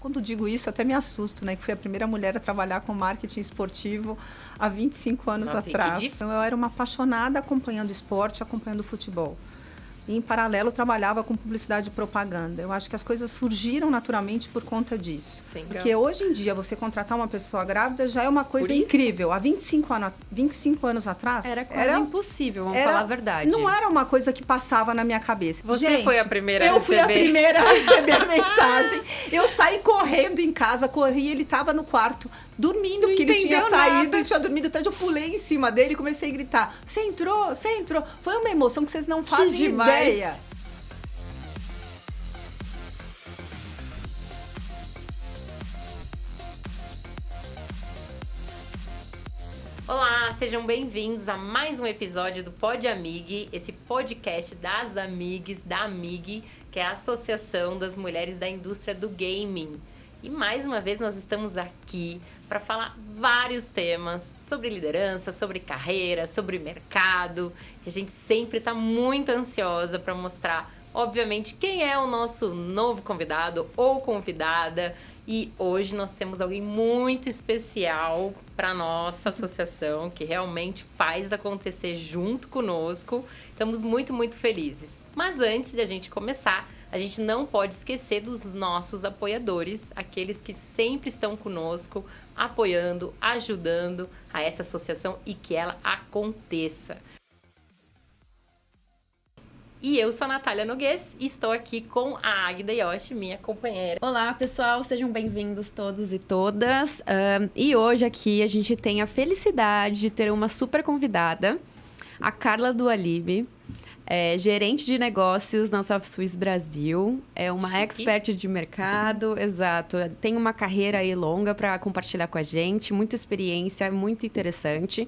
quando digo isso, até me assusto, né? Que fui a primeira mulher a trabalhar com marketing esportivo há 25 anos atrás. Então, eu era uma apaixonada acompanhando esporte, acompanhando futebol. E, em paralelo, trabalhava com publicidade e propaganda. Eu acho que as coisas surgiram naturalmente por conta disso. Sim, porque hoje em dia, você contratar uma pessoa grávida já é uma coisa incrível. Há 25 anos atrás... Era quase impossível, vamos falar a verdade. Não era uma coisa que passava na minha cabeça. Você foi a primeira a receber? Eu fui a primeira a receber a mensagem. Eu saí correndo em casa, corri, ele estava no quarto, dormindo, porque ele tinha saído, ele tinha dormido, então eu pulei em cima dele e comecei a gritar, você entrou, você entrou. Foi uma emoção que vocês não fazem ideia. Olá, sejam bem-vindos a mais um episódio do Pod Amig, esse podcast das amigues da Amig, que é a Associação das Mulheres da Indústria do Gaming. E mais uma vez nós estamos aqui para falar vários temas sobre liderança, sobre carreira, sobre mercado. E a gente sempre está muito ansiosa para mostrar, obviamente, quem é o nosso novo convidado ou convidada. E hoje nós temos alguém muito especial para nossa associação, que realmente faz acontecer junto conosco. Estamos muito, muito felizes. Mas antes de a gente começar, a gente não pode esquecer dos nossos apoiadores, aqueles que sempre estão conosco, apoiando, ajudando a essa associação e que ela aconteça. E eu sou a Natália Noguês e estou aqui com a Agda Yoshi, minha companheira. Olá, pessoal, sejam bem-vindos todos e todas. E hoje aqui a gente tem a felicidade de ter uma super convidada, a Carla Dualib. É gerente de negócios na SoftSwiss Brasil, é uma expert de mercado, exato. Tem uma carreira aí longa para compartilhar com a gente, muita experiência, muito interessante.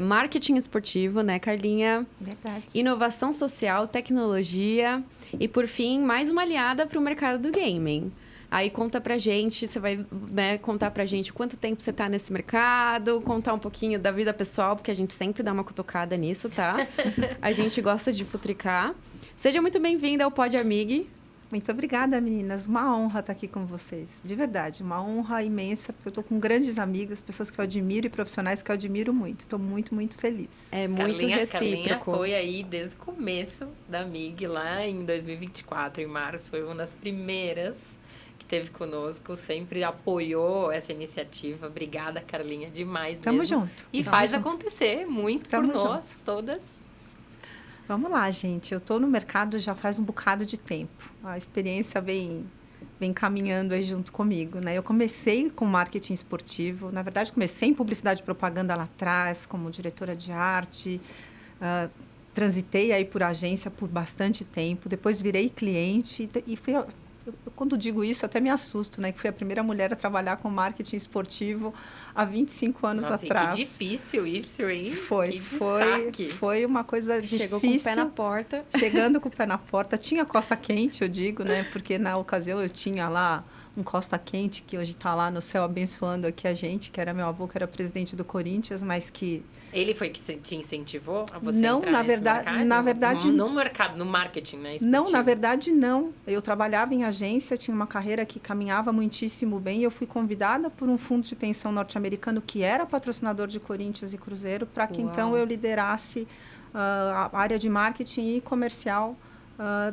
Marketing esportivo, né, Carlinha? Verdade. Inovação social, tecnologia e, por fim, mais uma aliada para o mercado do gaming. Aí conta pra gente, você vai, né, contar pra gente quanto tempo você tá nesse mercado, contar um pouquinho da vida pessoal, porque a gente sempre dá uma cutucada nisso, tá? A gente gosta de futricar. Seja muito bem-vinda ao Pod Amig. Muito obrigada, meninas. Uma honra estar aqui com vocês. De verdade, uma honra imensa, porque eu estou com grandes amigas, pessoas que eu admiro e profissionais que eu admiro muito. Estou muito, muito feliz. É muito recíproco. Carlinha foi aí desde o começo da Amig, lá em 2024, em março. Foi uma das primeiras teve conosco, sempre apoiou essa iniciativa. Obrigada, Carlinha, demais Tamo mesmo. junto. E faz acontecer muito por nós, todas. Vamos lá, gente. Eu estou no mercado já faz um bocado de tempo. A experiência vem caminhando aí junto comigo, né? Eu comecei com marketing esportivo. Na verdade, comecei em publicidade e propaganda lá atrás, como diretora de arte. Transitei aí por agência por bastante tempo. Depois virei cliente e fui... Quando digo isso, até me assusto, né? Que fui a primeira mulher a trabalhar com marketing esportivo há 25 anos atrás. Que difícil isso, hein? Foi uma coisa difícil. Chegou com o pé na porta. Chegando com o pé na porta. Tinha costa quente, eu digo, né? Porque na ocasião eu tinha lá um costa quente que hoje está lá no céu abençoando aqui a gente, que era meu avô, que era presidente do Corinthians, mas que... Ele foi que te incentivou a você não, entrar na verdade, no mercado, no marketing, né? Esportivo. Não, na verdade, não. Eu trabalhava em agência, tinha uma carreira que caminhava muitíssimo bem e eu fui convidada por um fundo de pensão norte-americano que era patrocinador de Corinthians e Cruzeiro para que então eu liderasse a área de marketing e comercial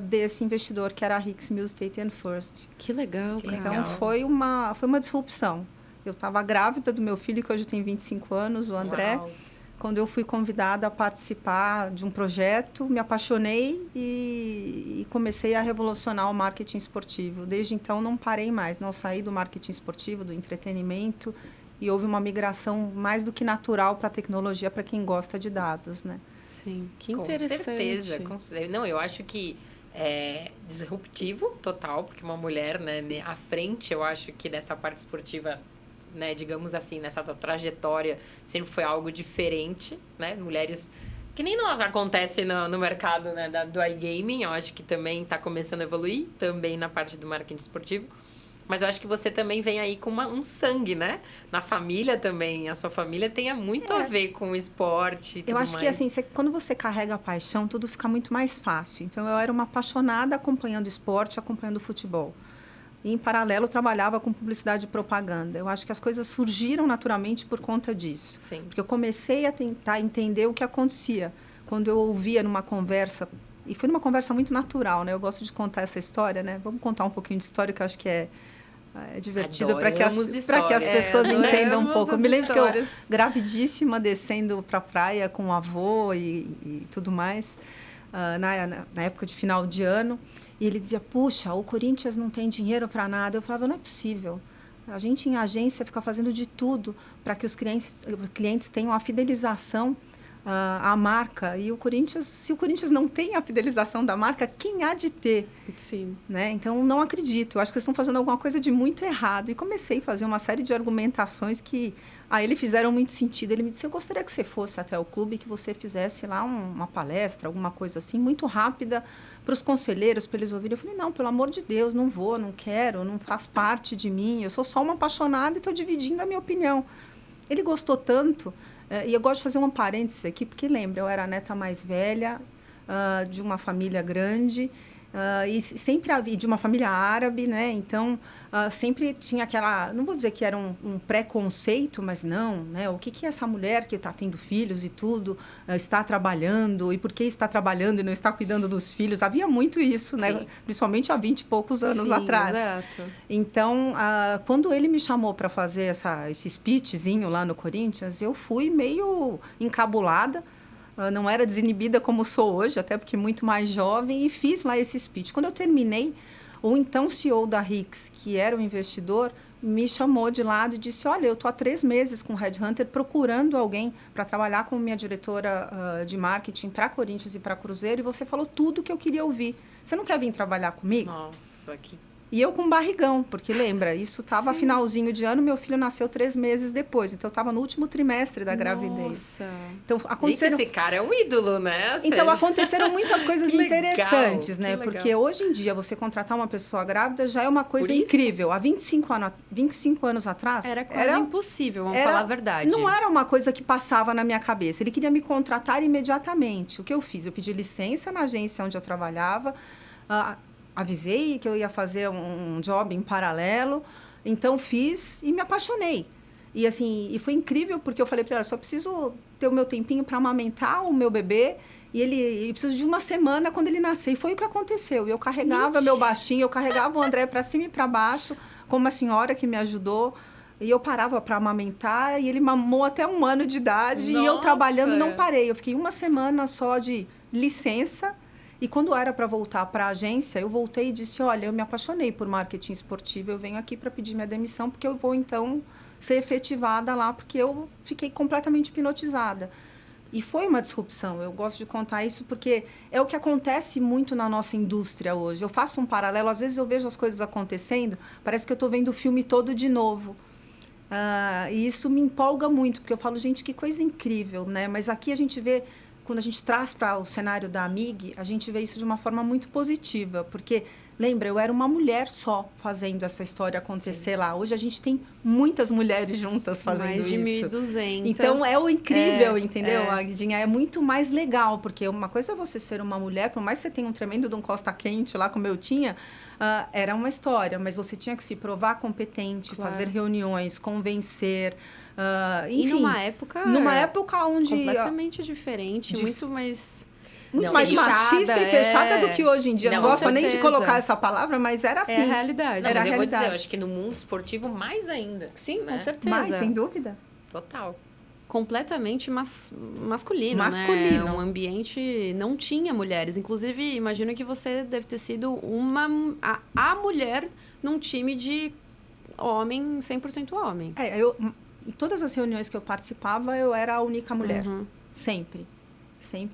desse investidor, que era a Hicks Mills Tate First. Que legal, cara. Então, foi uma disrupção. Eu estava grávida do meu filho, que hoje tem 25 anos, o André. Uau. Quando eu fui convidada a participar de um projeto, me apaixonei e comecei a revolucionar o marketing esportivo. Desde então, não parei mais, não saí do marketing esportivo, do entretenimento, e houve uma migração mais do que natural para a tecnologia, para quem gosta de dados, né? Sim, que interessante. Com certeza. Não, eu acho que é disruptivo total, porque uma mulher, né, à frente, eu acho que dessa parte esportiva, né, digamos assim, nessa trajetória, sempre foi algo diferente, né? Mulheres que nem não acontece no mercado, né, do iGaming, eu acho que também está começando a evoluir, também na parte do marketing esportivo. Mas eu acho que você também vem aí com um sangue, né? Na família também. A sua família tem muito a ver com o esporte e tudo mais. Eu acho que, assim, quando você carrega a paixão, tudo fica muito mais fácil. Então, eu era uma apaixonada acompanhando esporte, acompanhando futebol. e, em paralelo, trabalhava com publicidade e propaganda. Eu acho que as coisas surgiram naturalmente por conta disso. Sim. Porque eu comecei a tentar entender o que acontecia. Quando eu ouvia numa conversa, e foi numa conversa muito natural, né? Eu gosto de contar essa história, né? Vamos contar um pouquinho de história, que eu acho que é divertido para que as pessoas entendam um pouco. Eu me lembro que eu, gravidíssima, descendo para a praia com o avô e tudo mais, na época de final de ano, e ele dizia, puxa, o Corinthians não tem dinheiro para nada. Eu falava, não é possível. A gente, em agência, fica fazendo de tudo para que os clientes tenham a fidelização à marca. E o Corinthians, se o Corinthians não tem a fidelização da marca, quem há de ter? Sim. Né? Então, não acredito. Eu acho que vocês estão fazendo alguma coisa de muito errado. E comecei a fazer uma série de argumentações que a ele fizeram muito sentido. Ele me disse, eu gostaria que você fosse até o clube, que você fizesse lá uma palestra, alguma coisa assim, muito rápida, para os conselheiros, para eles ouvirem. Eu falei, não, pelo amor de Deus, não vou, não quero, não faz parte de mim. Eu sou só uma apaixonada e estou dividindo a minha opinião. Ele gostou tanto, e eu gosto de fazer um parênteses aqui, porque lembra, eu era a neta mais velha de uma família grande, e sempre havia, de uma família árabe, né? Então, sempre tinha aquela, não vou dizer que era um preconceito, mas não, né? O que é essa mulher que está tendo filhos e tudo, está trabalhando, e por que está trabalhando e não está cuidando dos filhos? Havia muito isso, né? Sim. Principalmente há 20 e poucos anos Sim, atrás. Exato. Então, quando ele me chamou para fazer esse speechzinho lá no Corinthians, eu fui meio encabulada. Não era desinibida como sou hoje, até porque muito mais jovem, e fiz lá esse speech. Quando eu terminei, o então CEO da Hicks, que era o investidor, me chamou de lado e disse, olha, eu estou há 3 meses com o Headhunter procurando alguém para trabalhar como minha diretora de marketing para Corinthians e para Cruzeiro, e você falou tudo que eu queria ouvir. Você não quer vir trabalhar comigo? Nossa, que... E eu com barrigão, porque lembra, isso estava finalzinho de ano, meu filho nasceu 3 meses depois, então eu estava no último trimestre da gravidez. Nossa. Então, aconteceram... Gente, esse cara é um ídolo, né? Então, aconteceram muitas coisas Que legal, interessantes, né? que legal. Porque hoje em dia, você contratar uma pessoa grávida já é uma coisa incrível. Há 25 anos atrás... Era quase impossível, vamos falar a verdade. Não era uma coisa que passava na minha cabeça. Ele queria me contratar imediatamente. O que eu fiz? Eu pedi licença na agência onde eu trabalhava, avisei que eu ia fazer um job em paralelo, então fiz e me apaixonei. E assim, e foi incrível porque eu falei para ela, só preciso ter o meu tempinho para amamentar o meu bebê e preciso de uma semana quando ele nascer. E foi o que aconteceu. Eu carregava meu baixinho, eu carregava o André para cima e para baixo, com uma senhora que me ajudou. E eu parava para amamentar e ele mamou até 1 ano de idade. Nossa. E eu trabalhando não parei. Eu fiquei 1 semana só de licença. E quando era para voltar para a agência, eu voltei e disse, olha, eu me apaixonei por marketing esportivo, eu venho aqui para pedir minha demissão, porque eu vou, então, ser efetivada lá, porque eu fiquei completamente hipnotizada. E foi uma disrupção. Eu gosto de contar isso porque é o que acontece muito na nossa indústria hoje. Eu faço um paralelo, às vezes eu vejo as coisas acontecendo, parece que eu estou vendo o filme todo de novo. E isso me empolga muito, porque eu falo, gente, que coisa incrível, né? Mas aqui a gente vê... Quando a gente traz para o cenário da AMIG, a gente vê isso de uma forma muito positiva, porque, lembra, eu era uma mulher só fazendo essa história acontecer. Sim. Lá. Hoje a gente tem muitas mulheres juntas fazendo mais de isso. 1.200. Então, é o incrível, entendeu, Agdinha? É muito mais legal, porque uma coisa é você ser uma mulher, por mais que você tenha um tremendo de um costa quente lá, como eu tinha, era uma história, mas você tinha que se provar competente, claro. Fazer reuniões, convencer... enfim, e numa época onde... completamente diferente, muito mais... Muito mais machista e fechada do que hoje em dia. Não gosto nem de colocar essa palavra, mas era assim. É a realidade. Era a realidade. Vou dizer, eu acho que no mundo esportivo mais ainda. Sim, né? Com certeza. Mais, sem dúvida. Total. Completamente masculino, né? Um ambiente não tinha mulheres. Inclusive, imagino que você deve ter sido a mulher num time de homem, 100% homem. Em todas as reuniões que eu participava, eu era a única mulher. Uhum. Sempre.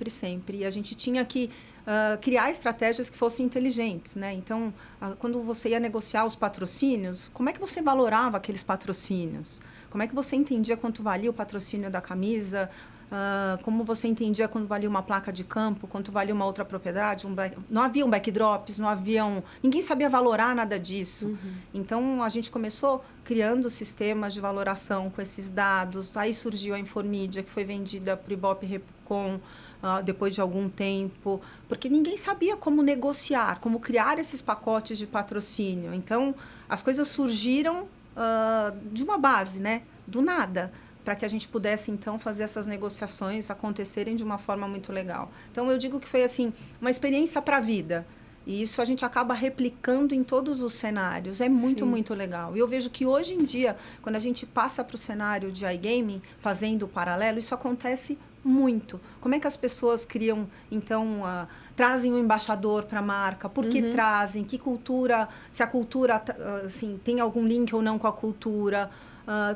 Sempre. E a gente tinha que criar estratégias que fossem inteligentes, né? Então, quando você ia negociar os patrocínios, como é que você valorava aqueles patrocínios? Como é que você entendia quanto valia o patrocínio da camisa? como você entendia quando valia uma placa de campo, quanto valia uma outra propriedade. Não havia backdrops, ninguém sabia valorar nada disso. Então, a gente começou criando sistemas de valoração com esses dados. Aí surgiu a Informídia, que foi vendida para o Ibope Repcom, depois de algum tempo, porque ninguém sabia como negociar, como criar esses pacotes de patrocínio. Então, as coisas surgiram de uma base, né? Do nada, para que a gente pudesse, então, fazer essas negociações acontecerem de uma forma muito legal. Então, eu digo que foi, assim, uma experiência para a vida. E isso a gente acaba replicando em todos os cenários. É muito, muito legal. E eu vejo que, hoje em dia, quando a gente passa para o cenário de iGaming, fazendo o paralelo, isso acontece muito. Como é que as pessoas criam, então, trazem um embaixador para a marca? Por que trazem? Que cultura? Se a cultura assim, tem algum link ou não com a cultura?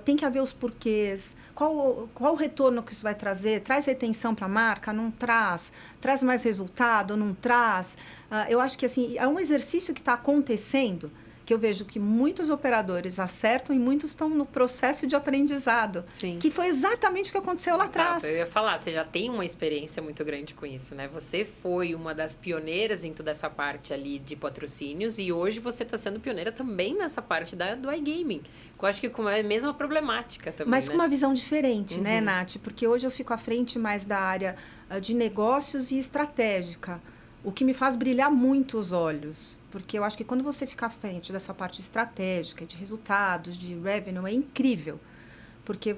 Tem que haver os porquês. Qual o retorno que isso vai trazer? Traz retenção para a marca? Não traz? Traz mais resultado? Não traz? Eu acho que assim, é um exercício que está acontecendo, que eu vejo que muitos operadores acertam e muitos estão no processo de aprendizado. Sim. Que foi exatamente o que aconteceu lá atrás. Eu ia falar, você já tem uma experiência muito grande com isso, né? Você foi uma das pioneiras em toda essa parte ali de patrocínios e hoje você está sendo pioneira também nessa parte do iGaming. Eu acho que com a mesma problemática também, mas né? com uma visão diferente, né, Nath? Porque hoje eu fico à frente mais da área de negócios e estratégica, o que me faz brilhar muito os olhos. Porque eu acho que quando você fica à frente dessa parte estratégica, de resultados, de revenue, é incrível. Porque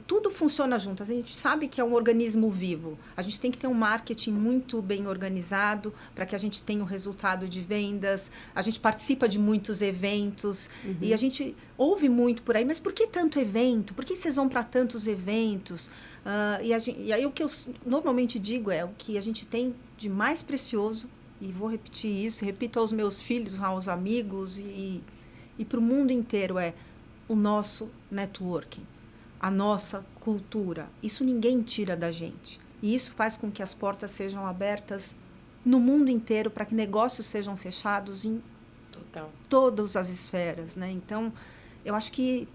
tudo funciona junto. A gente sabe que é um organismo vivo. A gente tem que ter um marketing muito bem organizado para que a gente tenha o resultado de vendas. A gente participa de muitos eventos. E a gente ouve muito por aí, mas por que tanto evento? Por que vocês vão para tantos eventos? E aí o que eu normalmente digo é o que a gente tem de mais precioso, e vou repetir isso, repito aos meus filhos, aos amigos e para o mundo inteiro, é o nosso networking, a nossa cultura. Isso ninguém tira da gente. E isso faz com que as portas sejam abertas no mundo inteiro para que negócios sejam fechados em todas as esferas, né? Então, eu acho que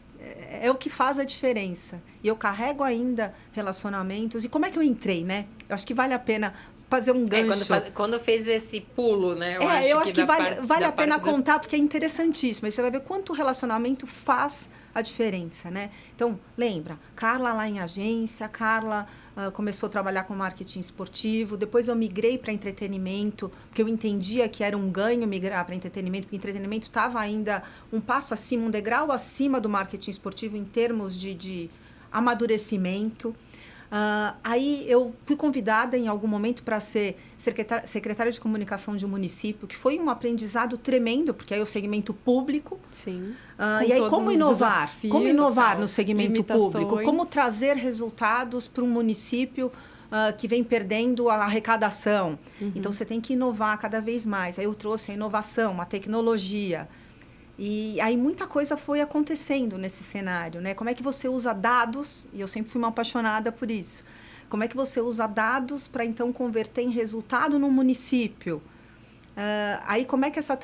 é o que faz a diferença. E eu carrego ainda relacionamentos. E como é que eu entrei, né? Eu acho que vale a pena fazer um gancho. Quando fez esse pulo, né? Eu acho que vale a pena contar, porque é interessantíssimo. Aí você vai ver quanto o relacionamento faz a diferença, né? Então, lembra, Carla lá em agência, Carla começou a trabalhar com marketing esportivo, depois eu migrei para entretenimento, porque eu entendia que era um ganho migrar para entretenimento, porque entretenimento estava ainda um passo acima, um degrau acima do marketing esportivo em termos de amadurecimento. Aí eu fui convidada em algum momento para ser secretária de comunicação de um município, que foi um aprendizado tremendo, porque aí é o segmento público. Sim. E aí como inovar? Como inovar no segmento público? Como trazer resultados para um município que vem perdendo a arrecadação? Então, você tem que inovar cada vez mais. Aí eu trouxe a inovação, a tecnologia. E aí muita coisa foi acontecendo nesse cenário, né? Como é que você usa dados, e eu sempre fui uma apaixonada por isso, como é que você usa dados para, então, converter em resultado no município? Aí como é que essa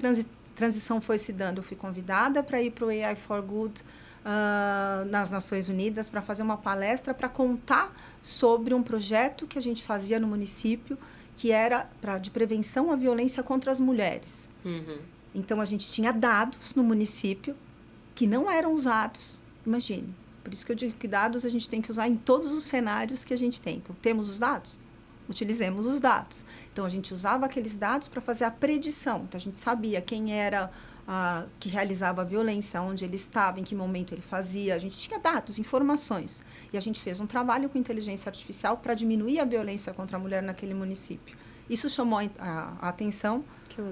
transição foi se dando? Eu fui convidada para ir para o AI for Good nas Nações Unidas para fazer uma palestra para contar sobre um projeto que a gente fazia no município, que era de prevenção à violência contra as mulheres. Então, a gente tinha dados no município que não eram usados. Imagine. Por isso que eu digo que dados a gente tem que usar em todos os cenários que a gente tem. Então, temos os dados? Utilizemos os dados. Então, a gente usava aqueles dados para fazer a predição. Então, a gente sabia quem era que realizava a violência, onde ele estava, em que momento ele fazia. A gente tinha dados, informações. E a gente fez um trabalho com inteligência artificial para diminuir a violência contra a mulher naquele município. Isso chamou a atenção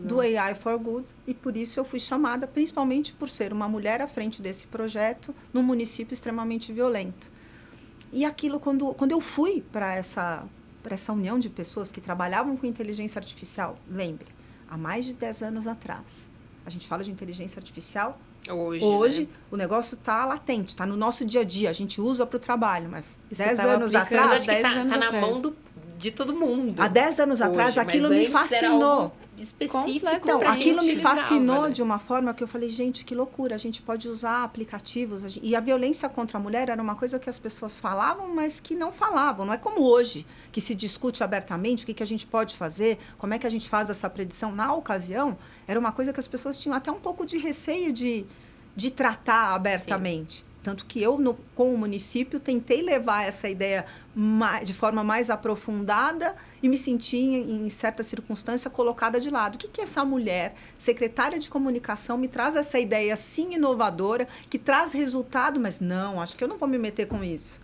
do AI for Good, e por isso eu fui chamada, principalmente por ser uma mulher à frente desse projeto num município extremamente violento. E aquilo, quando eu fui para essa união de pessoas que trabalhavam com inteligência artificial, lembre, há mais de 10 anos atrás, a gente fala de inteligência artificial, hoje né? O negócio está latente, está no nosso dia a dia, a gente usa para o trabalho, mas 10 anos atrás... Está na mão de todo mundo. Há 10 anos atrás, aquilo me fascinou. específico Então, pra aquilo quem me utilizava, fascinou né? de uma forma que eu falei, gente, que loucura, a gente pode usar aplicativos. E a violência contra a mulher era uma coisa que as pessoas falavam, mas que não falavam. Não é como hoje, que se discute abertamente o que a gente pode fazer, como é que a gente faz essa predição. Na ocasião, era uma coisa que as pessoas tinham até um pouco de receio de tratar abertamente. Sim. Tanto que eu, com o município, tentei levar essa ideia de forma mais aprofundada e me senti, em certa circunstância, colocada de lado. O que essa mulher, secretária de comunicação, me traz essa ideia, sim, inovadora, que traz resultado, mas não, acho que eu não vou me meter com isso.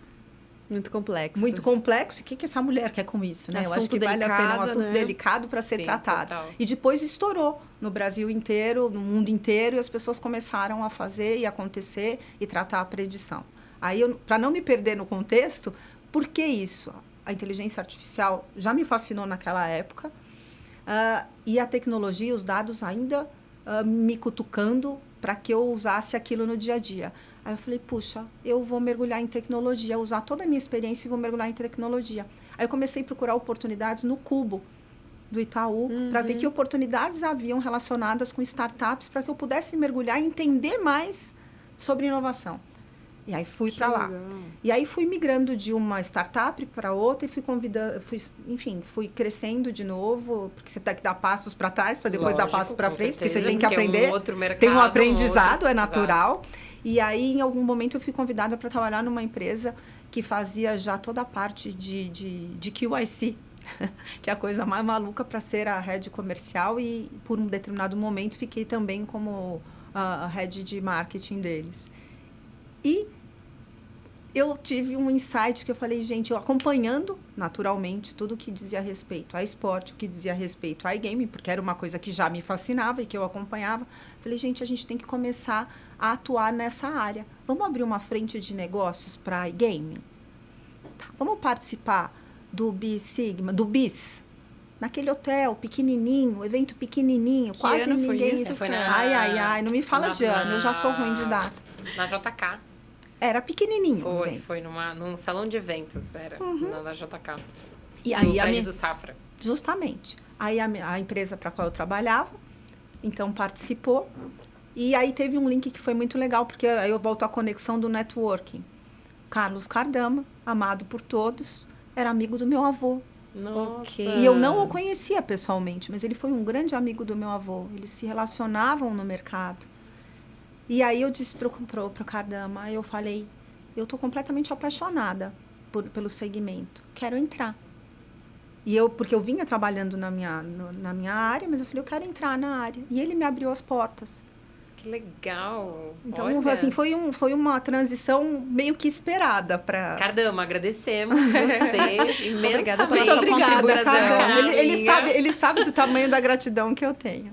Muito complexo. Muito complexo. O que essa mulher quer com isso? Né? Eu acho que vale a pena um assunto delicado para ser tratado. Total. E depois estourou no Brasil inteiro, no mundo inteiro, e as pessoas começaram a fazer e acontecer e tratar a predição. Aí, para não me perder no contexto, por que isso? A inteligência artificial já me fascinou naquela época, e a tecnologia, os dados ainda me cutucando para que eu usasse aquilo no dia a dia. Aí eu falei, puxa, eu vou mergulhar em tecnologia, usar toda a minha experiência e vou mergulhar em tecnologia. Aí eu comecei a procurar oportunidades no Cubo do Itaú, para ver que oportunidades haviam relacionadas com startups, para que eu pudesse mergulhar e entender mais sobre inovação. E aí fui para lá. E aí fui migrando de uma startup para outra e fui crescendo de novo, porque você tem que dar passos para trás para depois dar passos para frente, porque você tem que aprender. Tem um aprendizado, é natural. Exato. E aí, em algum momento, eu fui convidada para trabalhar numa empresa que fazia já toda a parte de QIC, que é a coisa mais maluca para ser a head comercial, e por um determinado momento fiquei também como a head de marketing deles. E eu tive um insight que eu falei, gente, eu acompanhando naturalmente tudo o que dizia respeito a esporte, o que dizia respeito a iGaming, porque era uma coisa que já me fascinava e que eu acompanhava. Falei, gente, a gente tem que começar a atuar nessa área. Vamos abrir uma frente de negócios para iGaming? Tá, vamos participar do BIS, naquele hotel pequenininho, evento pequenininho, que quase ano ninguém. Foi isso? Foi Ai, não me fala de ano, eu já sou ruim de data. Na JK. Era pequenininho. Foi num salão de eventos, era, na JK. E aí, no prédio do Safra. Justamente. Aí a empresa para a qual eu trabalhava, então participou. E aí teve um link que foi muito legal, porque aí eu volto à conexão do networking. Carlos Cardama, amado por todos, era amigo do meu avô. Nossa. E eu não o conhecia pessoalmente, mas ele foi um grande amigo do meu avô. Eles se relacionavam no mercado. E aí eu disse pro Cardama, eu falei, eu estou completamente apaixonada pelo segmento, quero entrar. Porque eu vinha trabalhando na minha área, mas eu falei, eu quero entrar na área. E ele me abriu as portas. Que legal! Então, olha. assim, foi uma transição meio que esperada para... Cardama, agradecemos você imensamente. Muito obrigada, Cardama. Ele sabe do tamanho da gratidão que eu tenho.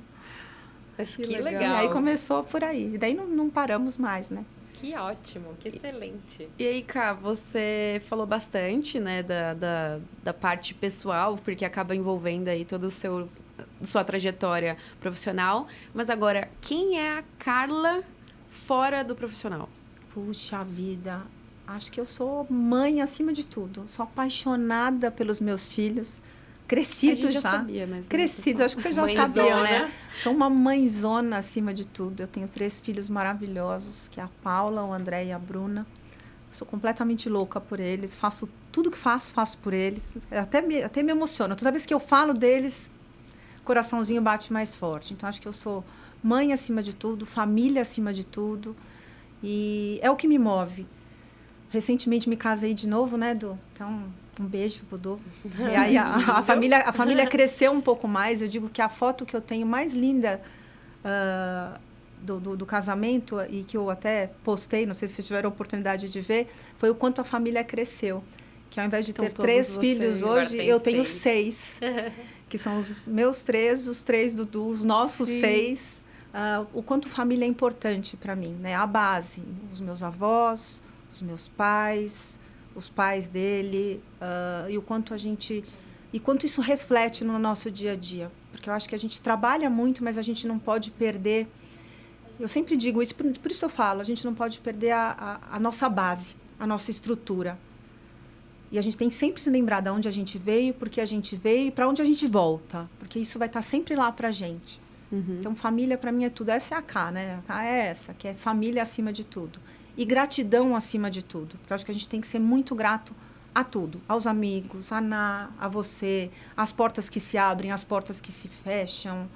Mas que legal. E aí começou por aí. E daí não paramos mais, né? Que ótimo, que excelente. E aí, Ká, você falou bastante, né, da parte pessoal, porque acaba envolvendo aí toda sua trajetória profissional. Mas agora, quem é a Carla fora do profissional? Puxa vida, acho que eu sou mãe acima de tudo. Sou apaixonada pelos meus filhos. Crescido já. Sabia, mas crescido, acho que você já sabia, né? Sou uma mãezona acima de tudo. Eu tenho 3 filhos maravilhosos, que é a Paula, o André e a Bruna. Sou completamente louca por eles. Faço tudo que faço por eles. Até me emociona. Toda vez que eu falo deles, o coraçãozinho bate mais forte. Então, acho que eu sou mãe acima de tudo, família acima de tudo. E é o que me move. Recentemente me casei de novo, né, Du? Então, um beijo pro Du. E aí a família cresceu um pouco mais. Eu digo que a foto que eu tenho mais linda do casamento, e que eu até postei, não sei se vocês tiveram a oportunidade de ver, foi o quanto a família cresceu. Que ao invés de ter 3 filhos hoje, eu tenho 6. Que são os meus 3, os 3 do Du, os nossos 6. O quanto família é importante para mim, né? A base, os meus avós, os meus pais, os pais dele, e o quanto quanto isso reflete no nosso dia a dia. Porque eu acho que a gente trabalha muito, mas a gente não pode perder... Eu sempre digo isso, por isso eu falo, a gente não pode perder a nossa base, a nossa estrutura. E a gente tem que sempre se lembrar de onde a gente veio, porque a gente veio e para onde a gente volta. Porque isso vai estar sempre lá para a gente. Então, família, para mim, é tudo. Essa é a K, né? A K é essa, que é família acima de tudo. E gratidão acima de tudo. Porque eu acho que a gente tem que ser muito grato a tudo. Aos amigos, a você, as portas que se abrem, as portas que se fecham.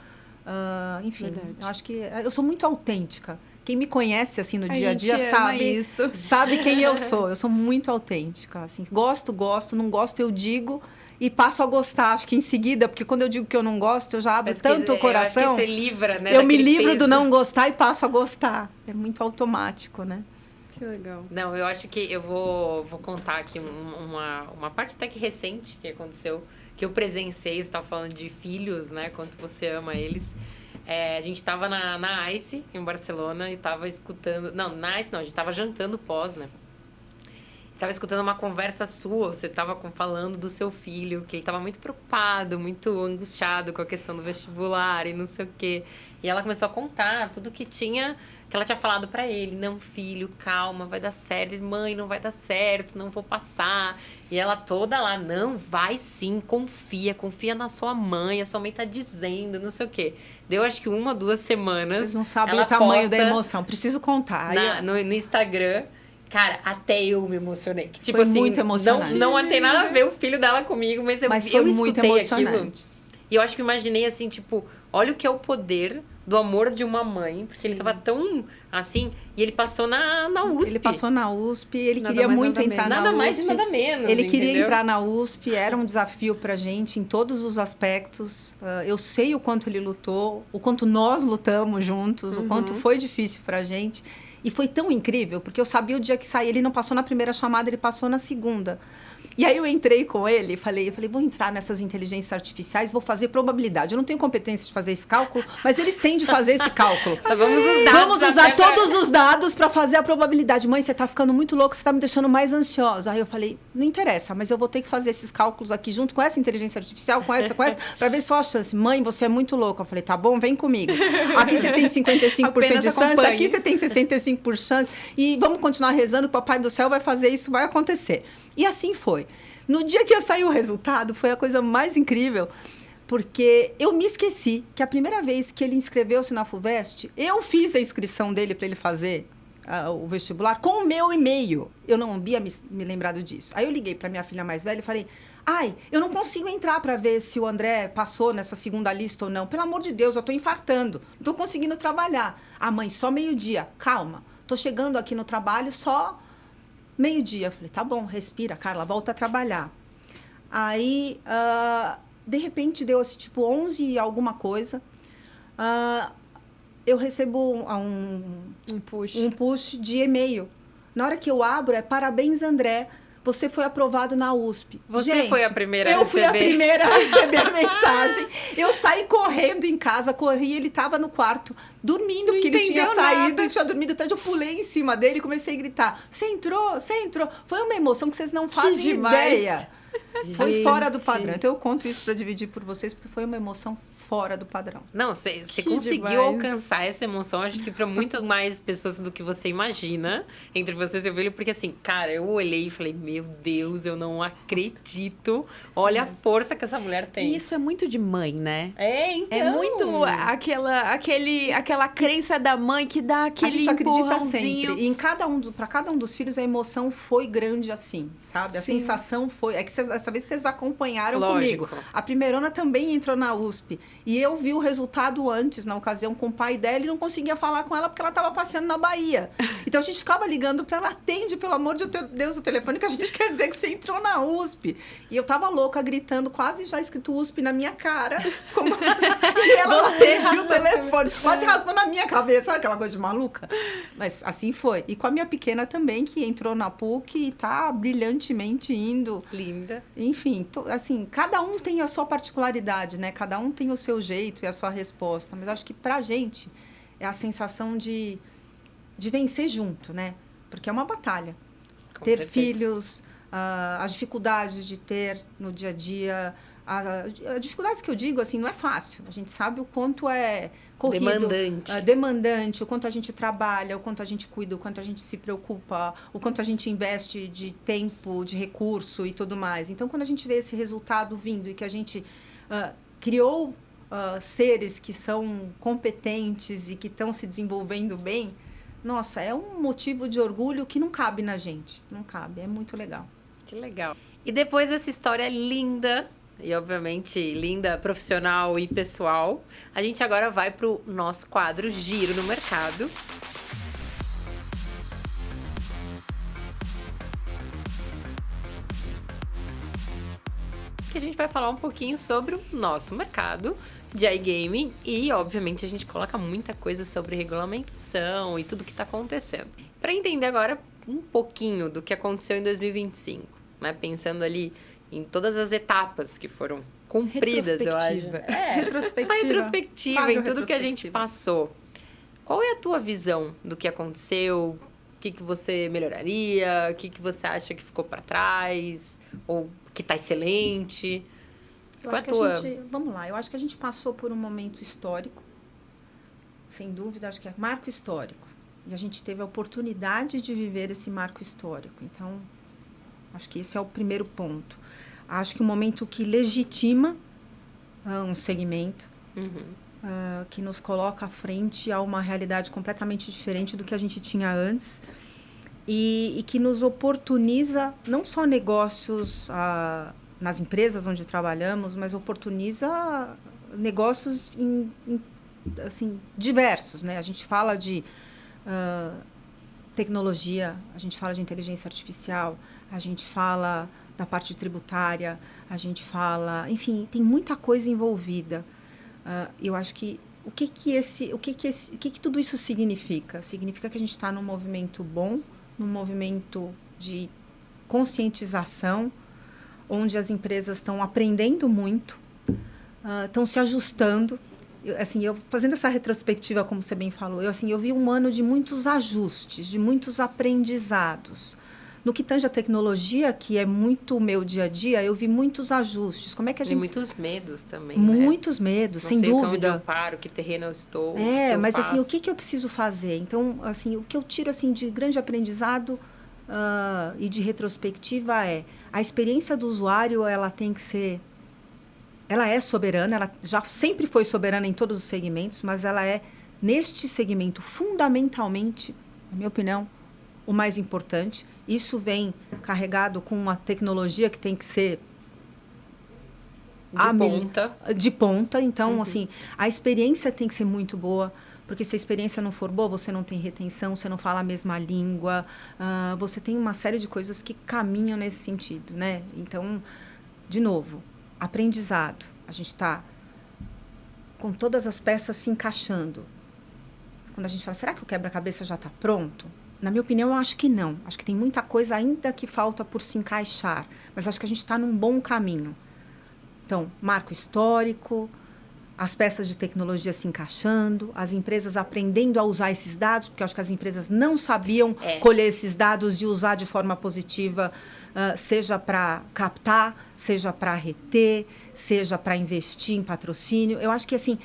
Enfim, Verdade. eu acho que eu sou muito autêntica. Quem me conhece assim no dia a dia gente ama sabe, isso. sabe quem eu sou. Eu sou muito autêntica. Assim, gosto, não gosto, eu digo e passo a gostar. Acho que em seguida, porque quando eu digo que eu não gosto, eu já abro tanto o coração. Eu acho que você livra, né? Eu me daquele livro peso. do não gostar e passo a gostar. É muito automático, né? Que legal. Não, eu acho que eu vou contar aqui uma parte até que recente que aconteceu, que eu presenciei. Você estava falando de filhos, né? Quanto você ama eles. A gente estava na ICE, em Barcelona, e estava escutando... Não, na ICE não, a gente estava jantando pós, né? Estava escutando uma conversa sua, você estava falando do seu filho, que ele estava muito preocupado, muito angustiado com a questão do vestibular e não sei o quê. E ela começou a contar tudo que ela tinha falado para ele. Não, filho, calma, vai dar certo. Ele, mãe, não vai dar certo, não vou passar. E ela toda lá, não, vai sim, confia na sua mãe, a sua mãe tá dizendo, não sei o quê. Deu acho que 1 ou 2 semanas. Vocês não sabem ela o tamanho da posta emoção. Preciso contar. no Instagram. Cara, até eu me emocionei. Que, tipo Foi assim, muito emocionante. não tem nada a ver o filho dela comigo, mas eu foi escutei muito aquilo. emocionante. E eu acho que eu imaginei assim, tipo, olha o que é o poder do amor de uma mãe. Porque ele tava tão assim, e ele passou na USP. Ele passou na USP, ele Nada queria mais, muito nada entrar na USP. Nada mais e nada menos, Ele queria entendeu? entrar na USP, era um desafio pra gente em todos os aspectos. Eu sei o quanto ele lutou, o quanto nós lutamos juntos, o quanto foi difícil pra gente. E foi tão incrível, porque eu sabia o dia que saía. Ele não passou na primeira chamada, ele passou na segunda. E aí eu entrei com ele e falei, vou entrar nessas inteligências artificiais, vou fazer probabilidade. Eu não tenho competência de fazer esse cálculo, mas eles têm de fazer esse cálculo. Vamos usar todos os dados para fazer a probabilidade. Mãe, você está ficando muito louco, você está me deixando mais ansiosa. Aí eu falei, não interessa, mas eu vou ter que fazer esses cálculos aqui junto com essa inteligência artificial, com essa, para ver só a chance. Mãe, você é muito louca. Eu falei, tá bom, vem comigo. Aqui você tem 55% de chance, aqui você tem 65% de chance. E vamos continuar rezando, o Papai do Céu vai fazer isso, vai acontecer. E assim foi. No dia que saiu o resultado, foi a coisa mais incrível, porque eu me esqueci que a primeira vez que ele inscreveu-se na FUVEST, eu fiz a inscrição dele para ele fazer o vestibular com o meu e-mail. Eu não havia me lembrado disso. Aí eu liguei para minha filha mais velha e falei, eu não consigo entrar para ver se o André passou nessa segunda lista ou não. Pelo amor de Deus, eu estou infartando. Não estou conseguindo trabalhar. Mãe, só meio-dia. Calma. Estou chegando aqui no trabalho só... meio-dia. Eu falei, tá bom, respira, Carla, volta a trabalhar. Aí, de repente, deu assim, tipo 11 e alguma coisa. Eu recebo um push de e-mail. Na hora que eu abro, parabéns, André. Você foi aprovado na USP. Você foi a primeira a receber. Eu fui a primeira a receber a mensagem. Eu saí correndo em casa, ele estava no quarto, dormindo, porque ele tinha saído, ele tinha dormido tarde. Eu pulei em cima dele e comecei a gritar, você entrou, você entrou. Foi uma emoção que vocês não fazem ideia. Foi fora do padrão. Então, eu conto isso para dividir por vocês, porque foi uma emoção fora do padrão. Não, você conseguiu alcançar essa emoção, acho que para muito mais pessoas do que você imagina, entre vocês e o Velho, porque assim, cara, eu olhei e falei, meu Deus, eu não acredito, olha a força que essa mulher tem. E isso é muito de mãe, né? Então. É muito aquela crença da mãe que dá aquele empurrãozinho. A gente acredita sempre. E para cada um dos filhos, a emoção foi grande assim, sabe? A sensação foi... É que dessa vez vocês acompanharam comigo. A primeirona também entrou na USP. E eu vi o resultado antes, na ocasião, com o pai dela, e não conseguia falar com ela porque ela estava passeando na Bahia. Então, a gente ficava ligando para ela, atende, pelo amor de Deus, o telefone, que a gente quer dizer que você entrou na USP. E eu tava louca, gritando, quase já escrito USP na minha cara. E ela atendia o telefone, quase raspando a minha cabeça, sabe aquela coisa de maluca? Mas assim foi. E com a minha pequena também, que entrou na PUC e tá brilhantemente indo. Linda. Enfim, assim, cada um tem a sua particularidade, né? Cada um tem o seu jeito e a sua resposta. Mas acho que pra gente é a sensação de vencer junto, né? Porque é uma batalha. Com ter certeza. filhos, as dificuldades de ter no dia a dia, A dificuldade que eu digo, assim, não é fácil. A gente sabe o quanto é corrido, demandante, o quanto a gente trabalha, o quanto a gente cuida, o quanto a gente se preocupa, o quanto a gente investe de tempo, de recurso e tudo mais. Então, quando a gente vê esse resultado vindo e que a gente criou seres que são competentes e que estão se desenvolvendo bem, nossa, é um motivo de orgulho que não cabe na gente. Não cabe, é muito legal. Que legal. E depois dessa história linda, e obviamente linda profissional e pessoal, a gente agora vai para o nosso quadro Giro no Mercado. Que a gente vai falar um pouquinho sobre o nosso mercado de iGaming e, obviamente, a gente coloca muita coisa sobre regulamentação e tudo que está acontecendo. Para entender agora um pouquinho do que aconteceu em 2025, né? Pensando ali em todas as etapas que foram cumpridas, eu acho. Retrospectiva. Uma retrospectiva em tudo que a gente passou. Qual é a tua visão do que aconteceu? O que você melhoraria? O que você acha que ficou para trás? Ou que está excelente? Vamos lá, eu acho que a gente passou por um momento histórico, sem dúvida, acho que é marco histórico. E a gente teve a oportunidade de viver esse marco histórico. Então, acho que esse é o primeiro ponto. Acho que um momento que legitima um segmento, que nos coloca à frente a uma realidade completamente diferente do que a gente tinha antes e que nos oportuniza não só negócios nas empresas onde trabalhamos, mas oportuniza negócios assim, diversos, né? A gente fala de tecnologia, a gente fala de inteligência artificial, a gente fala da parte tributária, a gente fala... Enfim, tem muita coisa envolvida. Eu acho que o que tudo isso significa? Significa que a gente está num movimento bom, num movimento de conscientização, onde as empresas estão aprendendo muito, estão se ajustando. Eu fazendo essa retrospectiva, como você bem falou, eu vi um ano de muitos ajustes, de muitos aprendizados. No que tange a tecnologia, que é muito o meu dia a dia, eu vi muitos ajustes. Como é que a gente... E muitos medos também, Muitos medos, sem dúvida. Não sei onde eu paro, que terreno eu estou, mas faço. Assim, o que eu preciso fazer? Então, assim, o que eu tiro assim, de grande aprendizado e de retrospectiva é a experiência do usuário, ela tem que ser... Ela é soberana, ela já sempre foi soberana em todos os segmentos, mas ela é, neste segmento, fundamentalmente, na minha opinião, o mais importante. Isso vem carregado com uma tecnologia que tem que ser de ponta. Então, assim, a experiência tem que ser muito boa, porque se a experiência não for boa, você não tem retenção, você não fala a mesma língua, você tem uma série de coisas que caminham nesse sentido, né? Então, de novo, aprendizado. A gente está com todas as peças se encaixando. Quando a gente fala, será que o quebra-cabeça já está pronto? Na minha opinião, eu acho que não. Acho que tem muita coisa ainda que falta por se encaixar. Mas acho que a gente está num bom caminho. Então, marco histórico, as peças de tecnologia se encaixando, as empresas aprendendo a usar esses dados, porque eu acho que as empresas não sabiam colher esses dados e usar de forma positiva, seja para captar, seja para reter, seja para investir em patrocínio. Eu acho que, assim,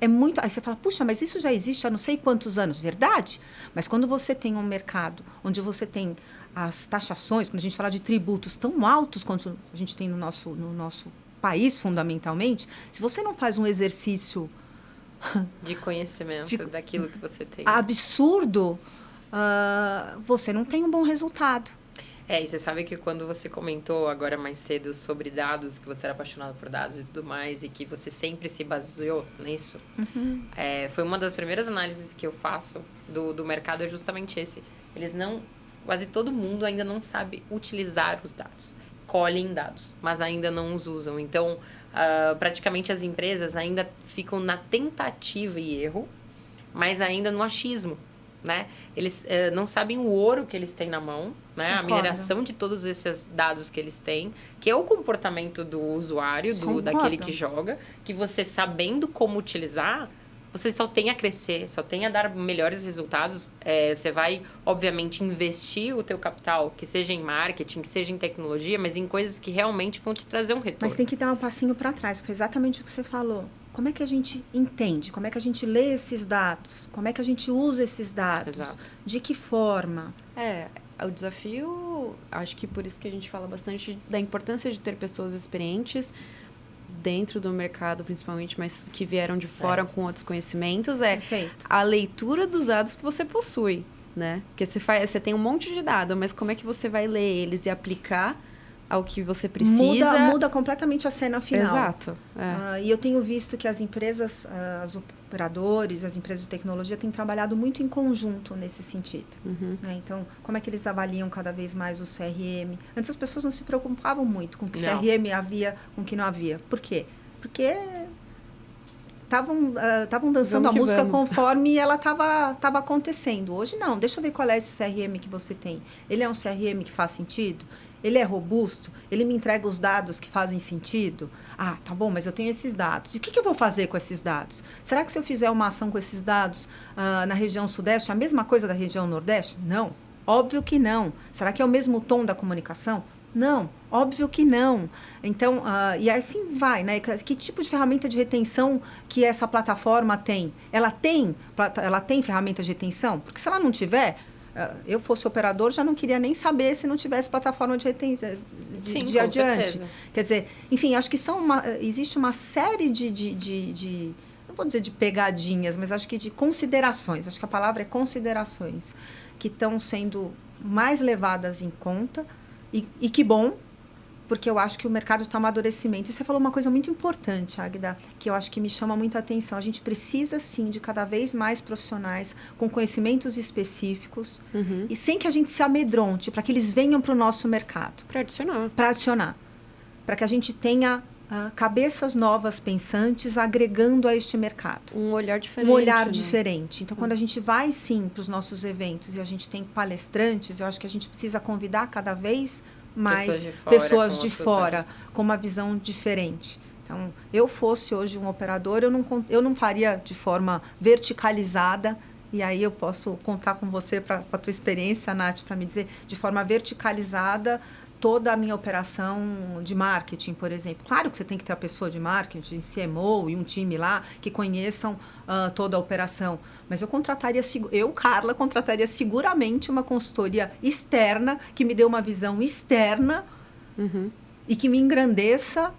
é muito... Aí você fala, puxa, mas isso já existe há não sei quantos anos. Verdade? Mas quando você tem um mercado onde você tem as taxações, quando a gente fala de tributos tão altos quanto a gente tem no nosso país, fundamentalmente, se você não faz um exercício... de conhecimento daquilo que você tem. Absurdo, você não tem um bom resultado. E você sabe que quando você comentou agora mais cedo sobre dados, que você era apaixonado por dados e tudo mais, e que você sempre se baseou nisso, foi uma das primeiras análises que eu faço do mercado, é justamente esse. Quase todo mundo ainda não sabe utilizar os dados. Colhem dados, mas ainda não os usam. Então, praticamente as empresas ainda ficam na tentativa e erro, mas ainda no achismo, né? Eles não sabem o ouro que eles têm na mão, né? A mineração de todos esses dados que eles têm, que é o comportamento do usuário, daquele que joga, que você sabendo como utilizar, você só tem a crescer, só tem a dar melhores resultados. Você vai, obviamente, investir o teu capital, que seja em marketing, que seja em tecnologia, mas em coisas que realmente vão te trazer um retorno. Mas tem que dar um passinho para trás, foi exatamente o que você falou. Como é que a gente entende? Como é que a gente lê esses dados? Como é que a gente usa esses dados? Exato. De que forma? O desafio, acho que por isso que a gente fala bastante da importância de ter pessoas experientes dentro do mercado, principalmente, mas que vieram de fora com outros conhecimentos, Perfeito. a leitura dos dados que você possui, né? Porque você tem um monte de dados, mas como é que você vai ler eles e aplicar ao que você precisa? Muda completamente a cena final. Exato. E eu tenho visto que as empresas, os operadores, as empresas de tecnologia têm trabalhado muito em conjunto nesse sentido. Né? Então, como é que eles avaliam cada vez mais o CRM? Antes as pessoas não se preocupavam muito com o que CRM havia, com o que não havia. Por quê? Porque estavam dançando a música conforme ela estava acontecendo. Hoje não, deixa eu ver qual é esse CRM que você tem. Ele é um CRM que faz sentido? Ele é robusto? Ele me entrega os dados que fazem sentido? Ah, tá bom, mas eu tenho esses dados. E o que eu vou fazer com esses dados? Será que se eu fizer uma ação com esses dados na região sudeste, é a mesma coisa da região nordeste? Não, óbvio que não. Será que é o mesmo tom da comunicação? Não, óbvio que não. Então, e assim vai, né? Que tipo de ferramenta de retenção que essa plataforma tem? Ela tem ferramenta de retenção? Porque se ela não tiver, eu fosse operador, já não queria nem saber se não tivesse plataforma de retenção de adiante. Certeza. Quer dizer, enfim, acho que existe uma série de não vou dizer de pegadinhas, mas acho que de considerações. Acho que a palavra é considerações, que estão sendo mais levadas em conta. E que bom, porque eu acho que o mercado está amadurecimento. E você falou uma coisa muito importante, Águida, que eu acho que me chama muita atenção. A gente precisa, sim, de cada vez mais profissionais com conhecimentos específicos e sem que a gente se amedronte, para que eles venham para o nosso mercado. Para adicionar. Para adicionar. Para que a gente tenha cabeças novas pensantes agregando a este mercado. Um olhar diferente. Um olhar diferente. Então, quando a gente vai, sim, para os nossos eventos e a gente tem palestrantes, eu acho que a gente precisa convidar cada vez mais pessoas de fora com uma visão diferente. Então, eu fosse hoje um operador, eu não faria de forma verticalizada, e aí eu posso contar com você, com a tua experiência, Nath, para me dizer, de forma verticalizada, toda a minha operação de marketing, por exemplo. Claro que você tem que ter a pessoa de marketing, CMO e um time lá que conheçam toda a operação. Mas Carla, contrataria seguramente uma consultoria externa que me dê uma visão externa e que me engrandeça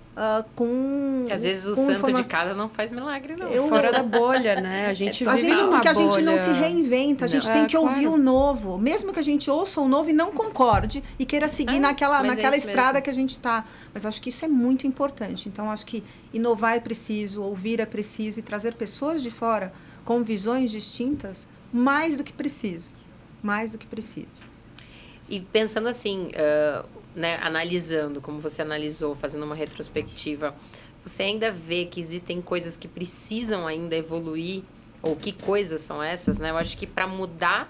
às vezes o santo de casa não faz milagre, não. Fora da bolha, né? A gente vive numa porque a bolha. gente não se reinventa, a gente tem que ouvir o novo. Mesmo que a gente ouça o novo e não concorde e queira seguir naquela estrada mesmo que a gente está. Mas acho que isso é muito importante. Então, acho que inovar é preciso, ouvir é preciso e trazer pessoas de fora com visões distintas, mais do que preciso. Mais do que preciso. E pensando assim, né, analisando, como você analisou, fazendo uma retrospectiva, você ainda vê que existem coisas que precisam ainda evoluir? Ou que coisas são essas, né? Eu acho que para mudar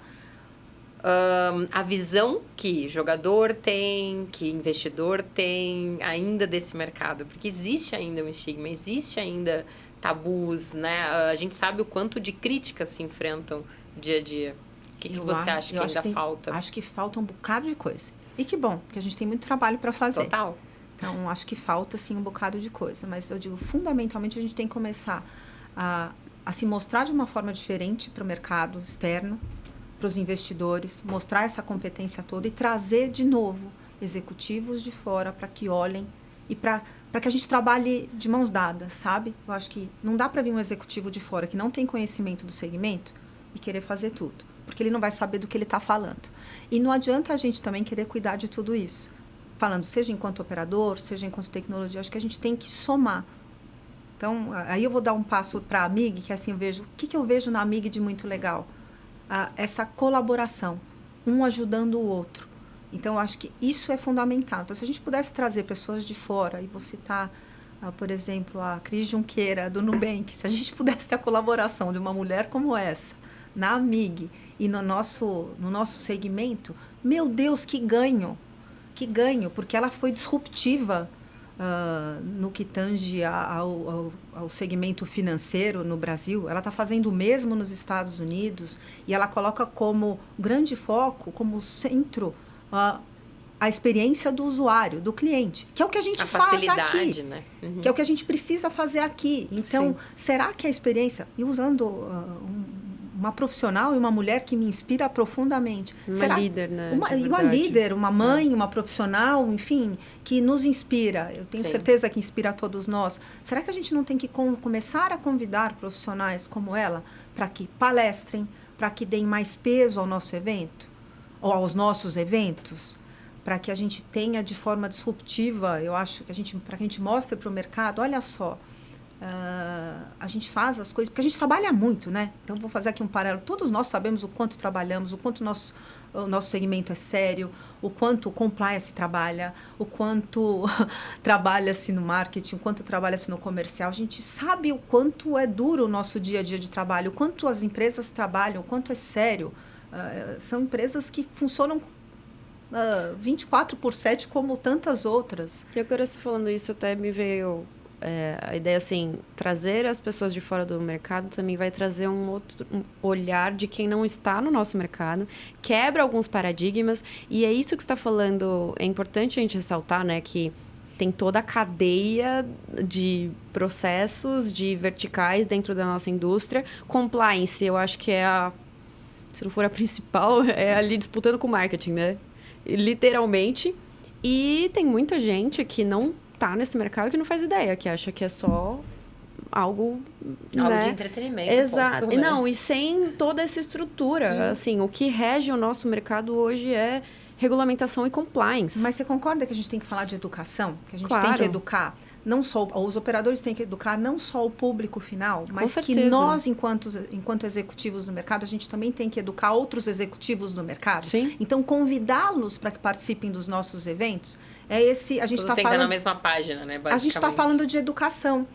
a visão que jogador tem, que investidor tem ainda desse mercado. Porque existe ainda um estigma, existe ainda tabus, né? A gente sabe o quanto de críticas se enfrentam dia a dia. O que você acha que ainda falta? Acho que falta um bocado de coisa. E que bom, porque a gente tem muito trabalho para fazer. Total. Então, acho que falta, sim, um bocado de coisa. Mas eu digo, fundamentalmente, a gente tem que começar a se mostrar de uma forma diferente para o mercado externo, para os investidores, mostrar essa competência toda e trazer, de novo, executivos de fora para que olhem e para que a gente trabalhe de mãos dadas, sabe? Eu acho que não dá para vir um executivo de fora que não tem conhecimento do segmento e querer fazer tudo, porque ele não vai saber do que ele está falando. E não adianta a gente também querer cuidar de tudo isso. Falando, seja enquanto operador, seja enquanto tecnologia, acho que a gente tem que somar. Então, aí eu vou dar um passo para a AMIG, que assim eu vejo, o que eu vejo na AMIG de muito legal? Essa colaboração, um ajudando o outro. Então, eu acho que isso é fundamental. Então, se a gente pudesse trazer pessoas de fora, e vou citar, por exemplo, a Cris Junqueira, do Nubank, se a gente pudesse ter a colaboração de uma mulher como essa, na AMIG e no nosso segmento, meu Deus, que ganho, porque ela foi disruptiva no que tange ao segmento financeiro no Brasil. Ela está fazendo o mesmo nos Estados Unidos e ela coloca como grande foco, como centro, a experiência do usuário, do cliente, que é o que a gente faz aqui, né? Uhum. Que é o que a gente precisa fazer aqui. Então, será que a experiência, e usando uma profissional e uma mulher que me inspira profundamente. Líder, né? Uma líder, uma mãe, uma profissional, enfim, que nos inspira. Eu tenho certeza que inspira a todos nós. Será que a gente não tem que começar a convidar profissionais como ela para que palestrem, para que deem mais peso ao nosso evento, ou aos nossos eventos? Para que a gente tenha de forma disruptiva, eu acho que para que a gente mostre para o mercado, olha só, a gente faz as coisas, porque a gente trabalha muito, né? Então, vou fazer aqui um paralelo. Todos nós sabemos o quanto trabalhamos, o quanto o nosso segmento é sério, o quanto o compliance trabalha, o quanto trabalha-se no marketing, o quanto trabalha-se no comercial. A gente sabe o quanto é duro o nosso dia a dia de trabalho, o quanto as empresas trabalham, o quanto é sério. São empresas que funcionam 24/7 como tantas outras. E agora, você falando isso, até me veio a ideia, assim, trazer as pessoas de fora do mercado também vai trazer um outro olhar de quem não está no nosso mercado, quebra alguns paradigmas, e é isso que você está falando. É importante a gente ressaltar, né, que tem toda a cadeia de processos, de verticais dentro da nossa indústria. Compliance, eu acho que se não for a principal, é ali disputando com o marketing, né? Literalmente. E tem muita gente que não tá nesse mercado que não faz ideia, que acha que é só algo né? De entretenimento. Exato. Ponto, né? Não, e sem toda essa estrutura. Assim, o que rege o nosso mercado hoje é regulamentação e compliance. Mas você concorda que a gente tem que falar de educação? Que a gente Claro. tem que educar, não só os operadores têm que educar não só o público final, mas que certeza. nós, enquanto executivos no mercado, a gente também tem que educar outros executivos no mercado. Sim. Então, convidá-los para que participem dos nossos eventos a gente Todos está têm que estar na mesma página, né? A gente está falando de educação,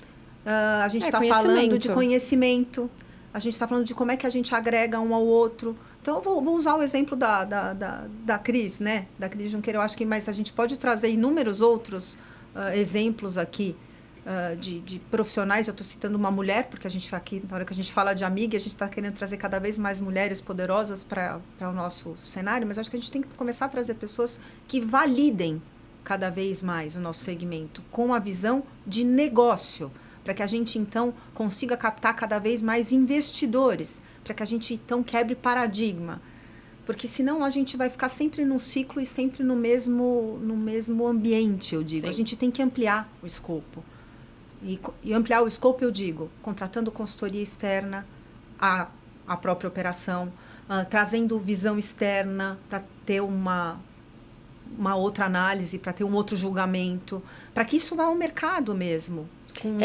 a gente está falando de conhecimento, a gente está falando de como é que a gente agrega um ao outro. Então, eu vou usar o exemplo da Cris, né? Da Cris Junqueira. Eu acho que mas a gente pode trazer inúmeros outros exemplos aqui de profissionais. Eu estou citando uma mulher, porque a gente aqui, na hora que a gente fala de amiga, a gente está querendo trazer cada vez mais mulheres poderosas para o nosso cenário, mas acho que a gente tem que começar a trazer pessoas que validem cada vez mais o nosso segmento, com a visão de negócio, para que a gente, então, consiga captar cada vez mais investidores, para que a gente, então, quebre paradigma. Porque, senão, a gente vai ficar sempre num ciclo e sempre no mesmo ambiente, eu digo. Sim. A gente tem que ampliar o escopo. E ampliar o escopo, eu digo, contratando consultoria externa, a própria operação, trazendo visão externa para ter uma outra análise, para ter um outro julgamento, para que isso vá ao mercado mesmo, com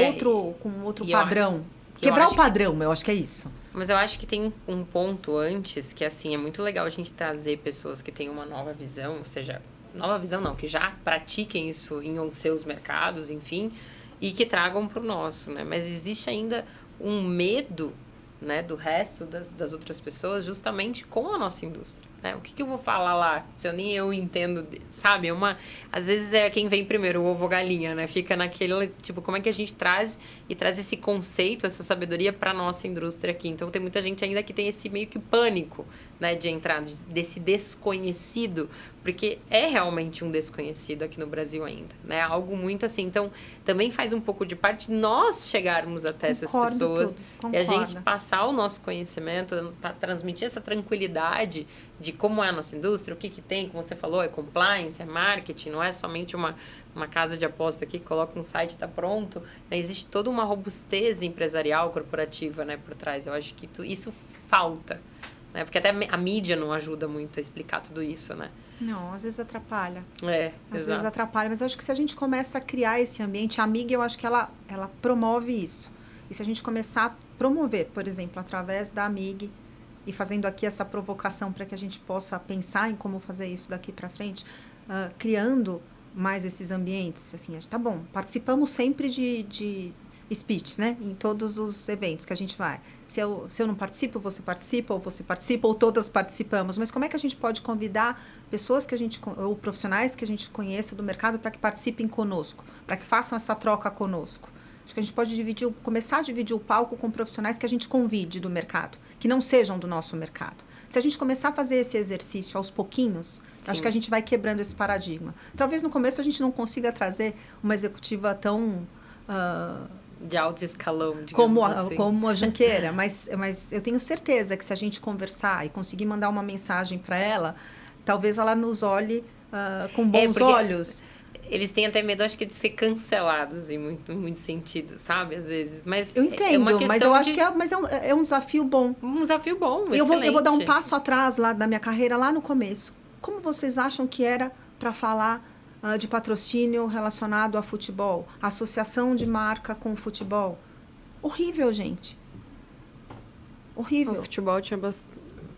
outro padrão. Quebrar o padrão, eu acho que é isso. Mas eu acho que tem um ponto antes, que assim, é muito legal a gente trazer pessoas que têm uma nova visão, ou seja, nova visão não, que já pratiquem isso em seus mercados, enfim, e que tragam para o nosso, né? Mas existe ainda um medo, né, do resto das outras pessoas, justamente com a nossa indústria, né? O que eu vou falar lá, se nem eu entendo, sabe? Às vezes é quem vem primeiro, o ovo ou galinha, né? Fica naquele, tipo, como é que a gente traz esse conceito, essa sabedoria para nossa indústria aqui? Então, tem muita gente ainda que tem esse meio que pânico, né, de entrar, desse desconhecido, porque é realmente um desconhecido aqui no Brasil ainda, né? Algo muito assim. Então, também faz um pouco de parte nós chegarmos até essas pessoas e a gente passar o nosso conhecimento, para transmitir essa tranquilidade de como é a nossa indústria, o que tem, como você falou, é compliance, é marketing, não é somente uma casa de aposta aqui que coloca um site e está pronto, né? Existe toda uma robustez empresarial, corporativa, né, por trás. Eu acho que isso falta, né? Porque até a mídia não ajuda muito a explicar tudo isso, né? Não, às vezes atrapalha. Às vezes atrapalha, mas eu acho que se a gente começa a criar esse ambiente, a Amiga, eu acho que ela promove isso. E se a gente começar a promover, por exemplo, através da Amiga, e fazendo aqui essa provocação para que a gente possa pensar em como fazer isso daqui para frente, criando mais esses ambientes, assim, tá bom, participamos sempre de speeches, né? Em todos os eventos que a gente vai. Se eu não participo, você participa, ou todas participamos. Mas como é que a gente pode convidar pessoas ou profissionais que a gente conheça do mercado para que participem conosco, para que façam essa troca conosco? Acho que a gente pode começar a dividir o palco com profissionais que a gente convide do mercado, que não sejam do nosso mercado. Se a gente começar a fazer esse exercício aos pouquinhos, acho que a gente vai quebrando esse paradigma. Talvez no começo a gente não consiga trazer uma executiva tão... de alto escalão, digamos assim. Como a Junqueira, mas eu tenho certeza que se a gente conversar e conseguir mandar uma mensagem para ela, talvez ela nos olhe com bons olhos. Eles têm até medo, acho que, de ser cancelados em muito sentido, sabe? Às vezes. Mas eu entendo, mas eu acho que é um desafio bom. Um desafio bom, eu vou dar um passo atrás lá da minha carreira, lá no começo. Como vocês acham que era para falar de patrocínio relacionado a futebol? Associação de marca com futebol? Horrível, gente. Horrível. O futebol tinha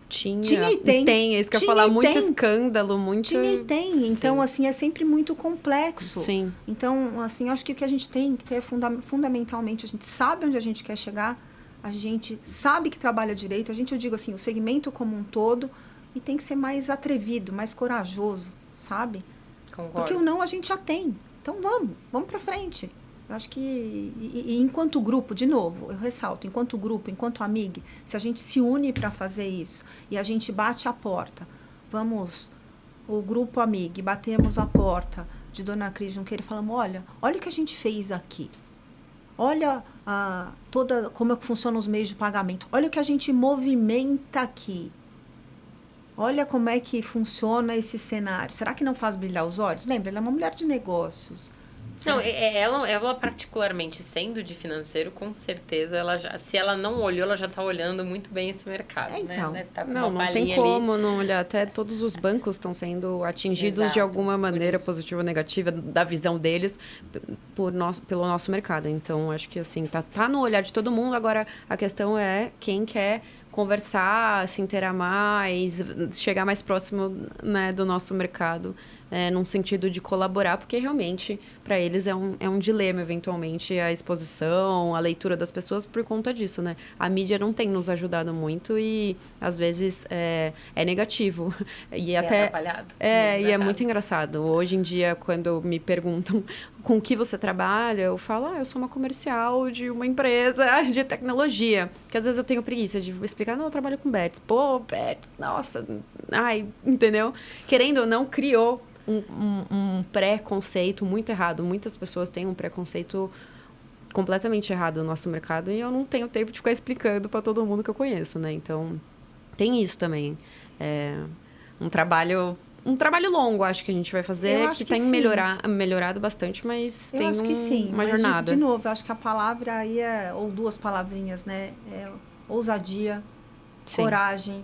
Tinha e tem. Tem, é isso que eu ia falar. Muito escândalo, muito... Tinha e tem. Então, Sim. assim, é sempre muito complexo. Sim. Então, assim, acho que o que a gente tem que ter é fundamentalmente, a gente sabe onde a gente quer chegar, a gente sabe que trabalha direito, eu digo assim, o segmento como um todo, e tem que ser mais atrevido, mais corajoso, sabe? Concordo. Porque o não a gente já tem. Então, vamos para frente. Eu acho que, e enquanto grupo, de novo, eu ressalto, enquanto grupo, enquanto amigo, se a gente se une para fazer isso e a gente bate a porta, o grupo amigo, batemos a porta de Dona Cris Junqueira e falamos, olha o que a gente fez aqui. Olha como é que funcionam os meios de pagamento. Olha o que a gente movimenta aqui. Olha como é que funciona esse cenário. Será que não faz brilhar os olhos? Lembra, ela é uma mulher de negócios. Não, ela particularmente sendo de financeiro, com certeza, se ela não olhou, ela já está olhando muito bem esse mercado, então, né? Deve estar com não tem como não olhar. Até todos os bancos estão sendo atingidos de alguma maneira, positiva ou negativa, da visão deles, pelo nosso mercado. Então, acho que assim, tá no olhar de todo mundo. Agora, a questão é quem quer conversar, se inteirar mais, chegar mais próximo, né, do nosso mercado. Num sentido de colaborar, porque realmente, para eles, é um dilema, eventualmente, a exposição, a leitura das pessoas por conta disso, né? A mídia não tem nos ajudado muito e, às vezes, é negativo. E até atrapalhado. E é muito engraçado. Hoje em dia, quando me perguntam com o que você trabalha, eu falo, eu sou uma comercial de uma empresa de tecnologia. Que às vezes eu tenho preguiça de explicar, não, eu trabalho com bets. Pô, bets, nossa, entendeu? Querendo ou não, criou um preconceito muito errado. Muitas pessoas têm um preconceito completamente errado no nosso mercado e eu não tenho tempo de ficar explicando para todo mundo que eu conheço, né? Então, tem isso também. Um trabalho longo, acho que a gente vai fazer, que tem melhorado bastante, mas tem uma jornada. De novo, eu acho que a palavra aí ou duas palavrinhas, né? Ousadia, coragem.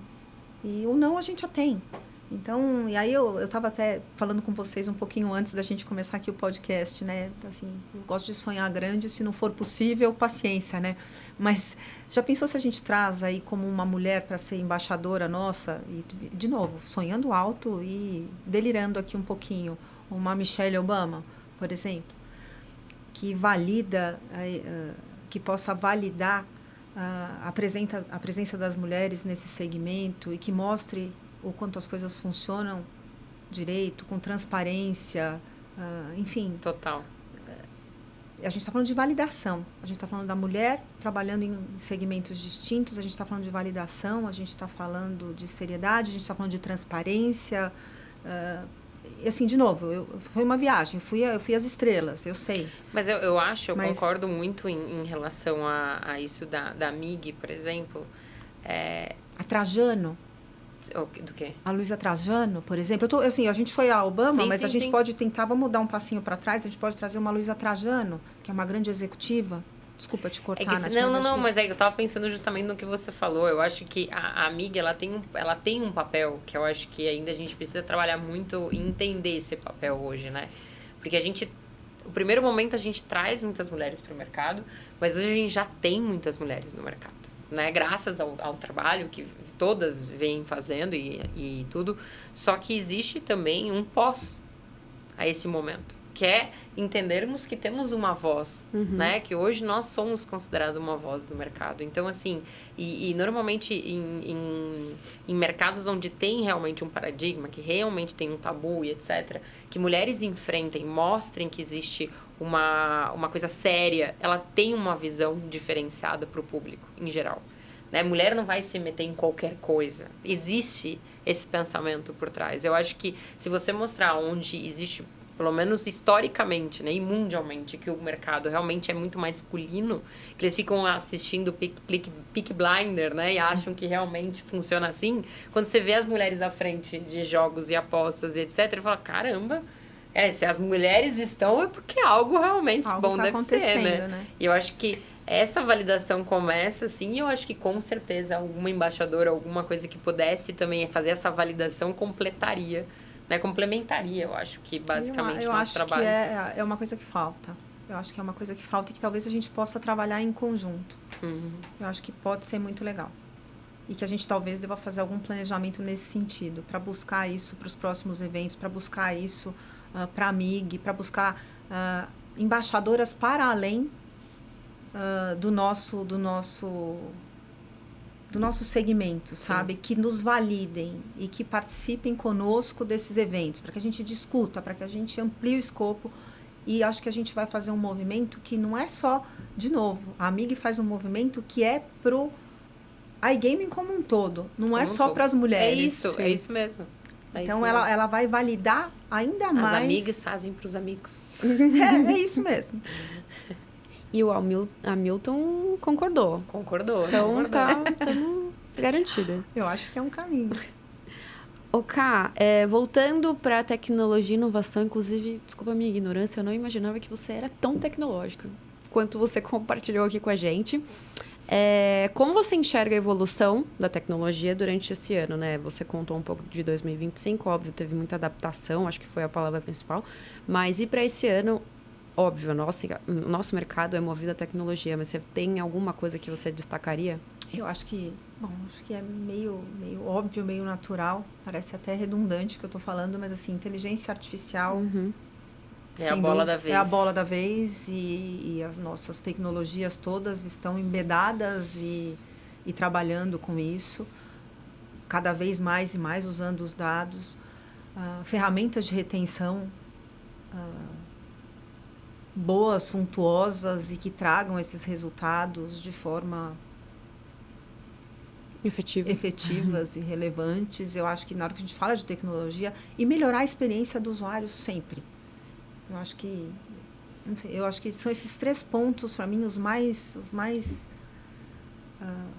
E o não a gente já tem. Então, e aí eu estava até falando com vocês um pouquinho antes da gente começar aqui o podcast, né? Assim, eu gosto de sonhar grande, se não for possível, paciência, né? Mas já pensou se a gente traz aí como uma mulher para ser embaixadora nossa? E, de novo, sonhando alto e delirando aqui um pouquinho. Uma Michelle Obama, por exemplo, que que possa validar a presença das mulheres nesse segmento e que mostre o quanto as coisas funcionam direito, com transparência, enfim. Total. A gente está falando de validação. A gente está falando da mulher trabalhando em segmentos distintos, a gente está falando de validação, a gente está falando de seriedade, a gente está falando de transparência. E assim, de novo, foi uma viagem, eu fui às estrelas, eu sei. Mas eu concordo muito em relação a isso da MIG, por exemplo. A Trajano. Do quê? A Luísa Trajano, por exemplo. A gente foi a Obama, mas a gente pode tentar, vamos dar um passinho para trás, a gente pode trazer uma Luísa Trajano, que é uma grande executiva. Desculpa te cortar, Nath. Mas eu estava pensando justamente no que você falou. Eu acho que a amiga, ela tem um papel que eu acho que ainda a gente precisa trabalhar muito em entender esse papel hoje, né? Porque o primeiro momento a gente traz muitas mulheres para o mercado, mas hoje a gente já tem muitas mulheres no mercado, né? Graças ao trabalho que todas vêm fazendo e tudo. Só que existe também um pós a esse momento, que é entendermos que temos uma voz, né? Que hoje nós somos considerados uma voz no mercado. Então, assim, e normalmente em mercados onde tem realmente um paradigma, que realmente tem um tabu e etc., que mulheres enfrentem, mostrem que existe uma coisa séria, ela tem uma visão diferenciada para o público, em geral. Né? Mulher não vai se meter em qualquer coisa. Existe esse pensamento por trás. Eu acho que se você mostrar onde existe, pelo menos historicamente, né, e mundialmente, que o mercado realmente é muito masculino, que eles ficam assistindo Peaky Blinder, né, e acham que realmente funciona assim, quando você vê as mulheres à frente de jogos e apostas e etc., ele fala, caramba, se as mulheres estão é porque algo realmente bom deve ser, né? E eu acho que essa validação começa, assim, e eu acho que com certeza alguma embaixadora, alguma coisa que pudesse também fazer essa validação completaria, né? Complementaria, eu acho que basicamente o nosso trabalho. Eu acho que é uma coisa que falta. Eu acho que é uma coisa que falta e que talvez a gente possa trabalhar em conjunto. Eu acho que pode ser muito legal. E que a gente talvez deva fazer algum planejamento nesse sentido, para buscar isso para os próximos eventos, para buscar isso para a MIG, para buscar embaixadoras para além do nosso segmento, sabe? Que nos validem e que participem conosco desses eventos, para que a gente discuta, para que a gente amplie o escopo. E acho que a gente vai fazer um movimento que não é só, de novo, a MIG faz um movimento que é pro iGaming como um todo, não é só para as mulheres. É isso mesmo. Então, ela vai validar ainda mais... As amigas fazem para os amigos. É isso mesmo. E o Hamilton concordou. Concordou. Então, estamos garantida. Eu acho que é um caminho. Ô, Ká, voltando para tecnologia e inovação, inclusive, desculpa a minha ignorância, eu não imaginava que você era tão tecnológica quanto você compartilhou aqui com a gente. Como você enxerga a evolução da tecnologia durante esse ano, né? Você contou um pouco de 2025, óbvio, teve muita adaptação, acho que foi a palavra principal. Mas e para esse ano, óbvio, o nosso mercado é movido à tecnologia, mas você tem alguma coisa que você destacaria? Eu acho que é meio óbvio, meio natural, parece até redundante o que eu estou falando, mas assim, inteligência artificial... É a bola da vez. É a bola da vez e as nossas tecnologias todas estão embedadas e trabalhando com isso, cada vez mais e mais usando os dados, ferramentas de retenção boas, suntuosas e que tragam esses resultados de forma efetivas e relevantes. Eu acho que na hora que a gente fala de tecnologia, e melhorar a experiência do usuário sempre. Eu acho que são esses 3 pontos, para mim, os mais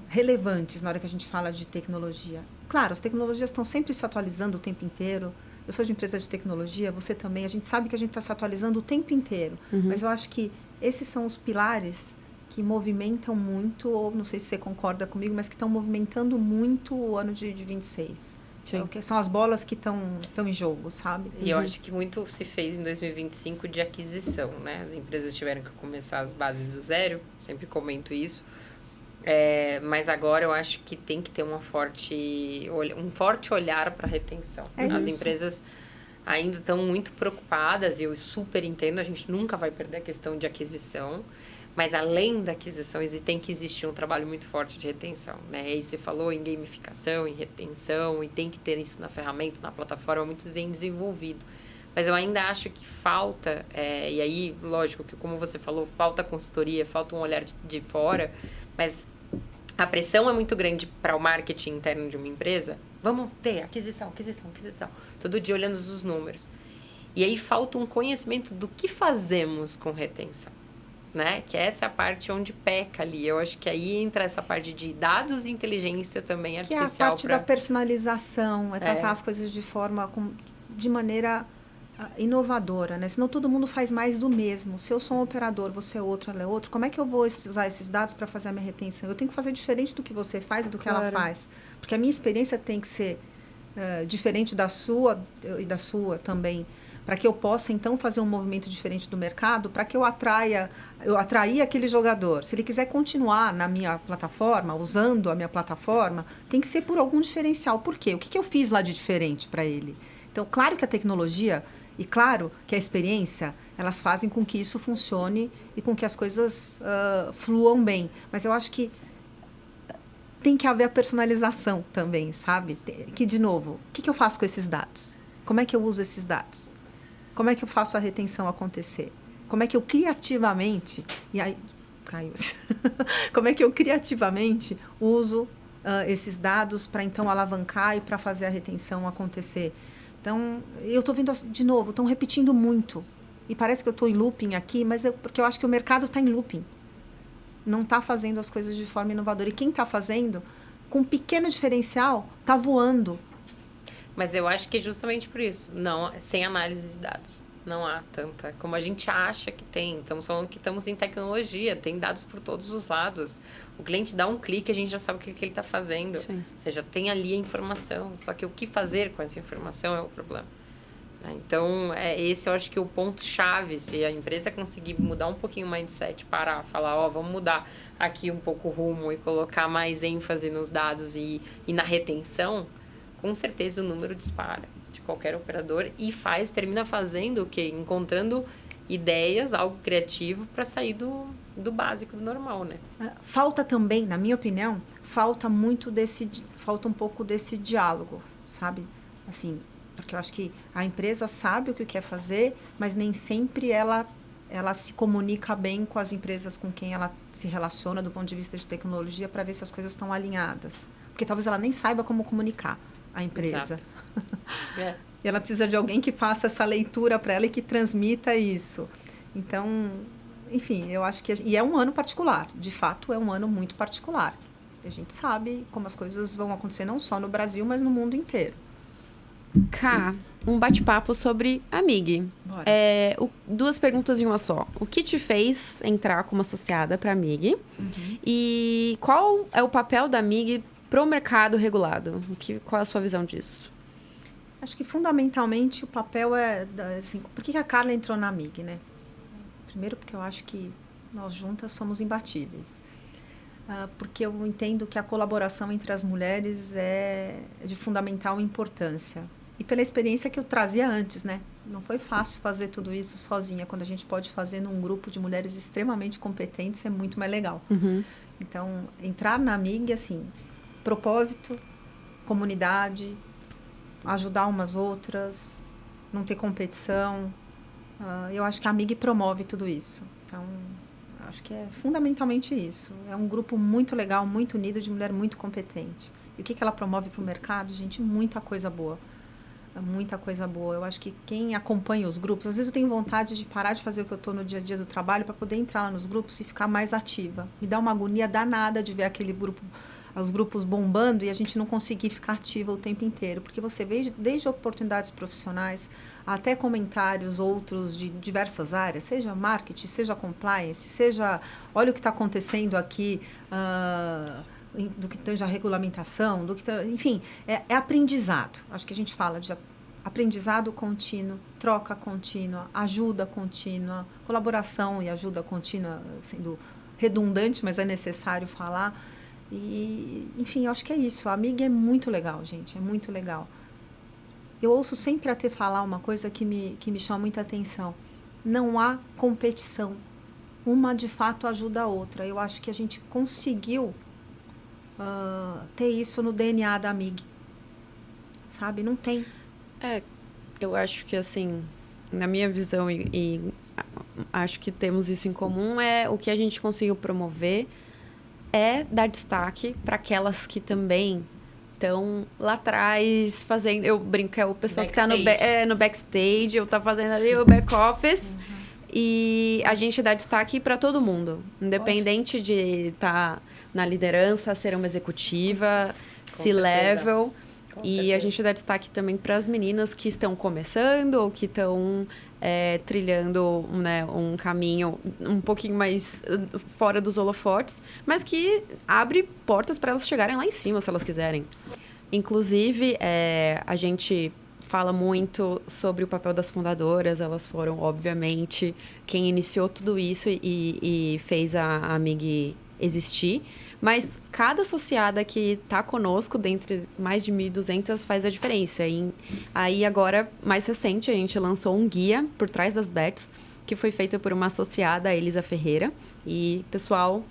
relevantes na hora que a gente fala de tecnologia. Claro, as tecnologias estão sempre se atualizando o tempo inteiro. Eu sou de empresa de tecnologia, você também. A gente sabe que a gente está se atualizando o tempo inteiro. Mas eu acho que esses são os pilares que movimentam muito, ou não sei se você concorda comigo, mas que estão movimentando muito o ano de 26. Que são as bolas que estão em jogo, sabe? E eu acho que muito se fez em 2025 de aquisição, né? As empresas tiveram que começar as bases do zero, sempre comento isso. Mas agora eu acho que tem que ter um forte olhar para a retenção. As empresas ainda estão muito preocupadas, e eu super entendo, a gente nunca vai perder a questão de aquisição. Mas além da aquisição, tem que existir um trabalho muito forte de retenção, né? E você falou em gamificação, em retenção, e tem que ter isso na ferramenta, na plataforma, muito bem desenvolvido. Mas eu ainda acho que falta, e aí, lógico, que como você falou, falta consultoria, falta um olhar de fora, mas a pressão é muito grande para o marketing interno de uma empresa. Vamos ter aquisição. Todo dia olhando os números. E aí falta um conhecimento do que fazemos com retenção. Né? Que essa é a parte onde peca ali. Eu acho que aí entra essa parte de dados e inteligência também artificial. Que é a parte da personalização, tratar as coisas de maneira inovadora, né? Senão todo mundo faz mais do mesmo. Se eu sou um operador, você é outro, ela é outro, como é que eu vou usar esses dados para fazer a minha retenção? Eu tenho que fazer diferente do que você faz e do que ela faz. Porque a minha experiência tem que ser diferente da sua e da sua também, para que eu possa, então, fazer um movimento diferente do mercado, para que eu atrair aquele jogador. Se ele quiser continuar na minha plataforma, usando a minha plataforma, tem que ser por algum diferencial. Por quê? O que eu fiz lá de diferente para ele? Então, claro que a tecnologia, E claro que a experiência, elas fazem com que isso funcione e com que as coisas fluam bem. Mas eu acho que tem que haver a personalização também, sabe? Que, de novo, o que eu faço com esses dados? Como é que eu uso esses dados? Como é que eu faço a retenção acontecer? Como é que eu criativamente... E aí, caiu. Como é que eu criativamente uso esses dados para, então, alavancar e para fazer a retenção acontecer? Então, eu estou vendo, de novo, estão repetindo muito. E parece que eu estou em looping aqui, mas porque eu acho que o mercado está em looping. Não está fazendo as coisas de forma inovadora. E quem está fazendo, com um pequeno diferencial, está voando. Mas eu acho que é justamente por isso. Não, sem análise de dados. Não há tanta como a gente acha que tem. Estamos falando que estamos em tecnologia, tem dados por todos os lados. O cliente dá um clique, a gente já sabe o que ele está fazendo. Sim. Você já tem ali a informação. Só que o que fazer com essa informação é o problema. Então, esse eu acho que é o ponto-chave. Se a empresa conseguir mudar um pouquinho o mindset, parar, falar, vamos mudar aqui um pouco o rumo e colocar mais ênfase nos dados e na retenção, com certeza o número dispara de qualquer operador e termina fazendo o quê? Encontrando ideias, algo criativo para sair do básico, do normal, né? Falta também, na minha opinião, falta um pouco desse diálogo, sabe? Assim, porque eu acho que a empresa sabe o que quer fazer, mas nem sempre ela se comunica bem com as empresas com quem ela se relaciona do ponto de vista de tecnologia para ver se as coisas estão alinhadas. Porque talvez ela nem saiba como comunicar a empresa. E ela precisa de alguém que faça essa leitura para ela e que transmita isso. Então, enfim, eu acho que... E é um ano particular. De fato, é um ano muito particular. A gente sabe como as coisas vão acontecer não só no Brasil, mas no mundo inteiro. Cá, um bate-papo sobre a MIG. Duas perguntas em uma só. O que te fez entrar como associada para a MIG? Uhum. E qual é o papel da MIG para o mercado regulado? Qual é a sua visão disso? Acho que, fundamentalmente, o papel é... Assim, por que a Carla entrou na MIG, né? Primeiro, porque eu acho que nós juntas somos imbatíveis. Porque eu entendo que a colaboração entre as mulheres é de fundamental importância. E pela experiência que eu trazia antes, né? Não foi fácil fazer tudo isso sozinha. Quando a gente pode fazer num grupo de mulheres extremamente competentes, é muito mais legal. Uhum. Então, entrar na MIG, assim, propósito, comunidade, ajudar umas outras, não ter competição. Eu acho que a MIG promove tudo isso. Então, acho que é fundamentalmente isso. É um grupo muito legal, muito unido, de mulher muito competente. E o que ela promove para o mercado? Gente, muita coisa boa. Muita coisa boa. Eu acho que quem acompanha os grupos... Às vezes eu tenho vontade de parar de fazer o que eu estou no dia a dia do trabalho para poder entrar lá nos grupos e ficar mais ativa. Me dá uma agonia danada de ver aquele grupo, os grupos bombando e a gente não conseguir ficar ativa o tempo inteiro. Porque você vê desde oportunidades profissionais até comentários outros de diversas áreas, seja marketing, seja compliance, seja... Olha o que está acontecendo aqui... do que tange a regulamentação, enfim, é aprendizado. Acho que a gente fala de aprendizado contínuo, troca contínua, ajuda contínua, colaboração e ajuda contínua, sendo redundante, mas é necessário falar. E, enfim, eu acho que é isso. A MIG é muito legal, gente, é muito legal. Eu ouço sempre a Tê falar uma coisa que me chama muita atenção. Não há competição. Uma, de fato, ajuda a outra. Eu acho que a gente conseguiu ter isso no DNA da MIG. Sabe? Não tem. Eu acho que, assim, na minha visão, e acho que temos isso em comum, o que a gente conseguiu promover é dar destaque para aquelas que também estão lá atrás fazendo... Eu brinco que é o pessoal que está no backstage, eu tá fazendo ali o back office. Uhum. E a gente dá destaque para todo mundo, independente de estar na liderança, ser uma executiva, C-level. E a gente dá destaque também para as meninas que estão começando ou que estão trilhando, né, um caminho um pouquinho mais fora dos holofotes, mas que abre portas para elas chegarem lá em cima, se elas quiserem. Inclusive, a gente fala muito sobre o papel das fundadoras. Elas foram, obviamente, quem iniciou tudo isso e fez a MIG existir. Mas cada associada que está conosco, dentre mais de 1.200, faz a diferença. E aí, agora, mais recente, a gente lançou um guia por trás das bets, que foi feito por uma associada, a Elisa Ferreira. E, pessoal,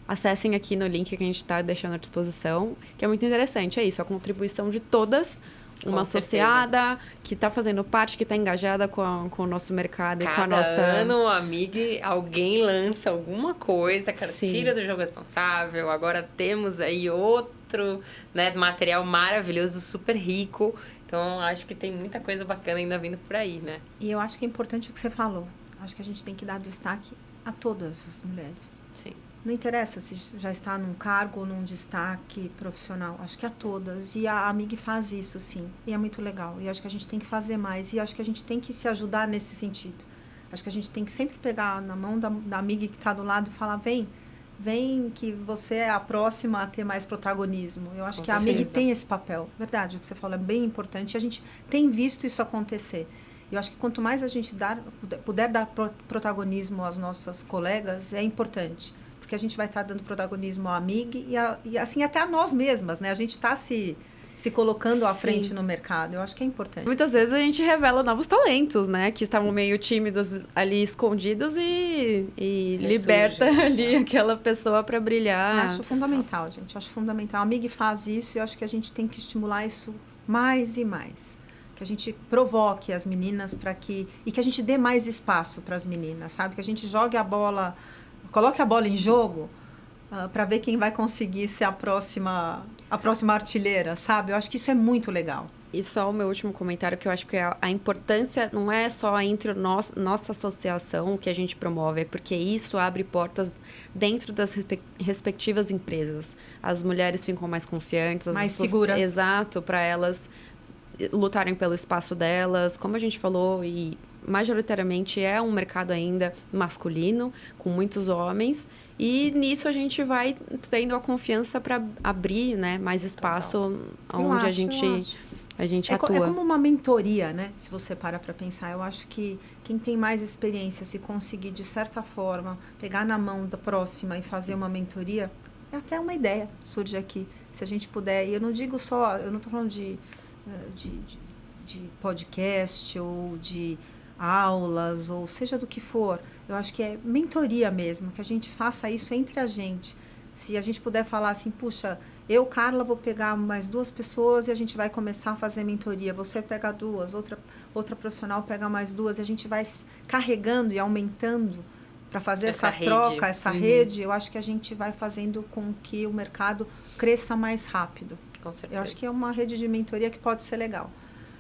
acessem aqui no link que a gente está deixando à disposição, que é muito interessante. É isso, a contribuição de todas, uma associada que está fazendo parte, que está engajada com o nosso mercado e com a nossa... Cada ano, Amig, alguém lança alguma coisa, tira do jogo responsável. Agora temos aí outro, né, material maravilhoso, super rico. Então, acho que tem muita coisa bacana ainda vindo por aí, né? E eu acho que é importante o que você falou. Acho que a gente tem que dar destaque a todas as mulheres. Sim. Não interessa se já está num cargo ou num destaque profissional. Acho que a todas. E a Amig faz isso, sim. E é muito legal. E acho que a gente tem que fazer mais. E acho que a gente tem que se ajudar nesse sentido. Acho que a gente tem que sempre pegar na mão da Amig que está do lado e falar, vem que você é a próxima a ter mais protagonismo. Eu acho que a Amig tem esse papel. Verdade, o que você falou é bem importante. E a gente tem visto isso acontecer. Eu acho que quanto mais a gente puder dar protagonismo às nossas colegas, é importante. Porque a gente vai estar dando protagonismo à Amig e assim, até a nós mesmas, né? A gente está se colocando à frente no mercado. Eu acho que é importante. Muitas vezes a gente revela novos talentos, né? Que estavam meio tímidos ali, escondidos e liberta ali aquela pessoa para brilhar. Eu acho fundamental, gente. Acho fundamental. A Amig faz isso e eu acho que a gente tem que estimular isso mais e mais. Que a gente provoque as meninas e que a gente dê mais espaço para as meninas, sabe? Que a gente jogue a bola... Coloque a bola em jogo para ver quem vai conseguir ser a próxima artilheira, sabe? Eu acho que isso é muito legal. E só o meu último comentário, que eu acho que a importância não é só entre nossa associação que a gente promove, é porque isso abre portas dentro das respectivas empresas. As mulheres ficam mais confiantes. Mais seguras. Exato, para elas lutarem pelo espaço delas. Como a gente falou, e majoritariamente é um mercado ainda masculino, com muitos homens, e nisso a gente vai tendo a confiança para abrir, né, mais espaço onde a gente atua. É como uma mentoria, né? Se você para pensar, eu acho que quem tem mais experiência, se conseguir de certa forma pegar na mão da próxima e fazer uma mentoria, é até uma ideia surge aqui. Se a gente puder, e eu não digo só, eu não estou falando de podcast ou de aulas, ou seja do que for. Eu acho que é mentoria mesmo, que a gente faça isso entre a gente. Se a gente puder falar assim, puxa, eu, Carla, vou pegar mais 2 pessoas e a gente vai começar a fazer mentoria. Você pega 2, outra profissional pega mais 2, e a gente vai carregando e aumentando para fazer essa troca, essa rede. Eu acho que a gente vai fazendo com que o mercado cresça mais rápido. Com certeza. Eu acho que é uma rede de mentoria que pode ser legal.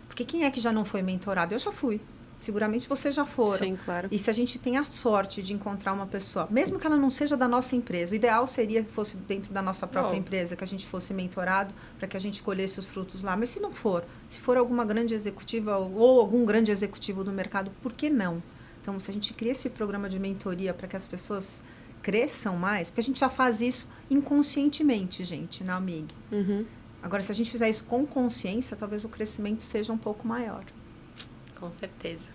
Porque quem é que já não foi mentorado? Eu já fui. Seguramente vocês já foram. Sim, claro. E se a gente tem a sorte de encontrar uma pessoa, mesmo que ela não seja da nossa empresa, o ideal seria que fosse dentro da nossa própria empresa, que a gente fosse mentorado para que a gente colhesse os frutos lá. Mas se não for, se for alguma grande executiva ou algum grande executivo do mercado, por que não? Então, se a gente cria esse programa de mentoria para que as pessoas cresçam mais, porque a gente já faz isso inconscientemente, gente, na Amig. Uhum. Agora, se a gente fizer isso com consciência, talvez o crescimento seja um pouco maior. Com certeza.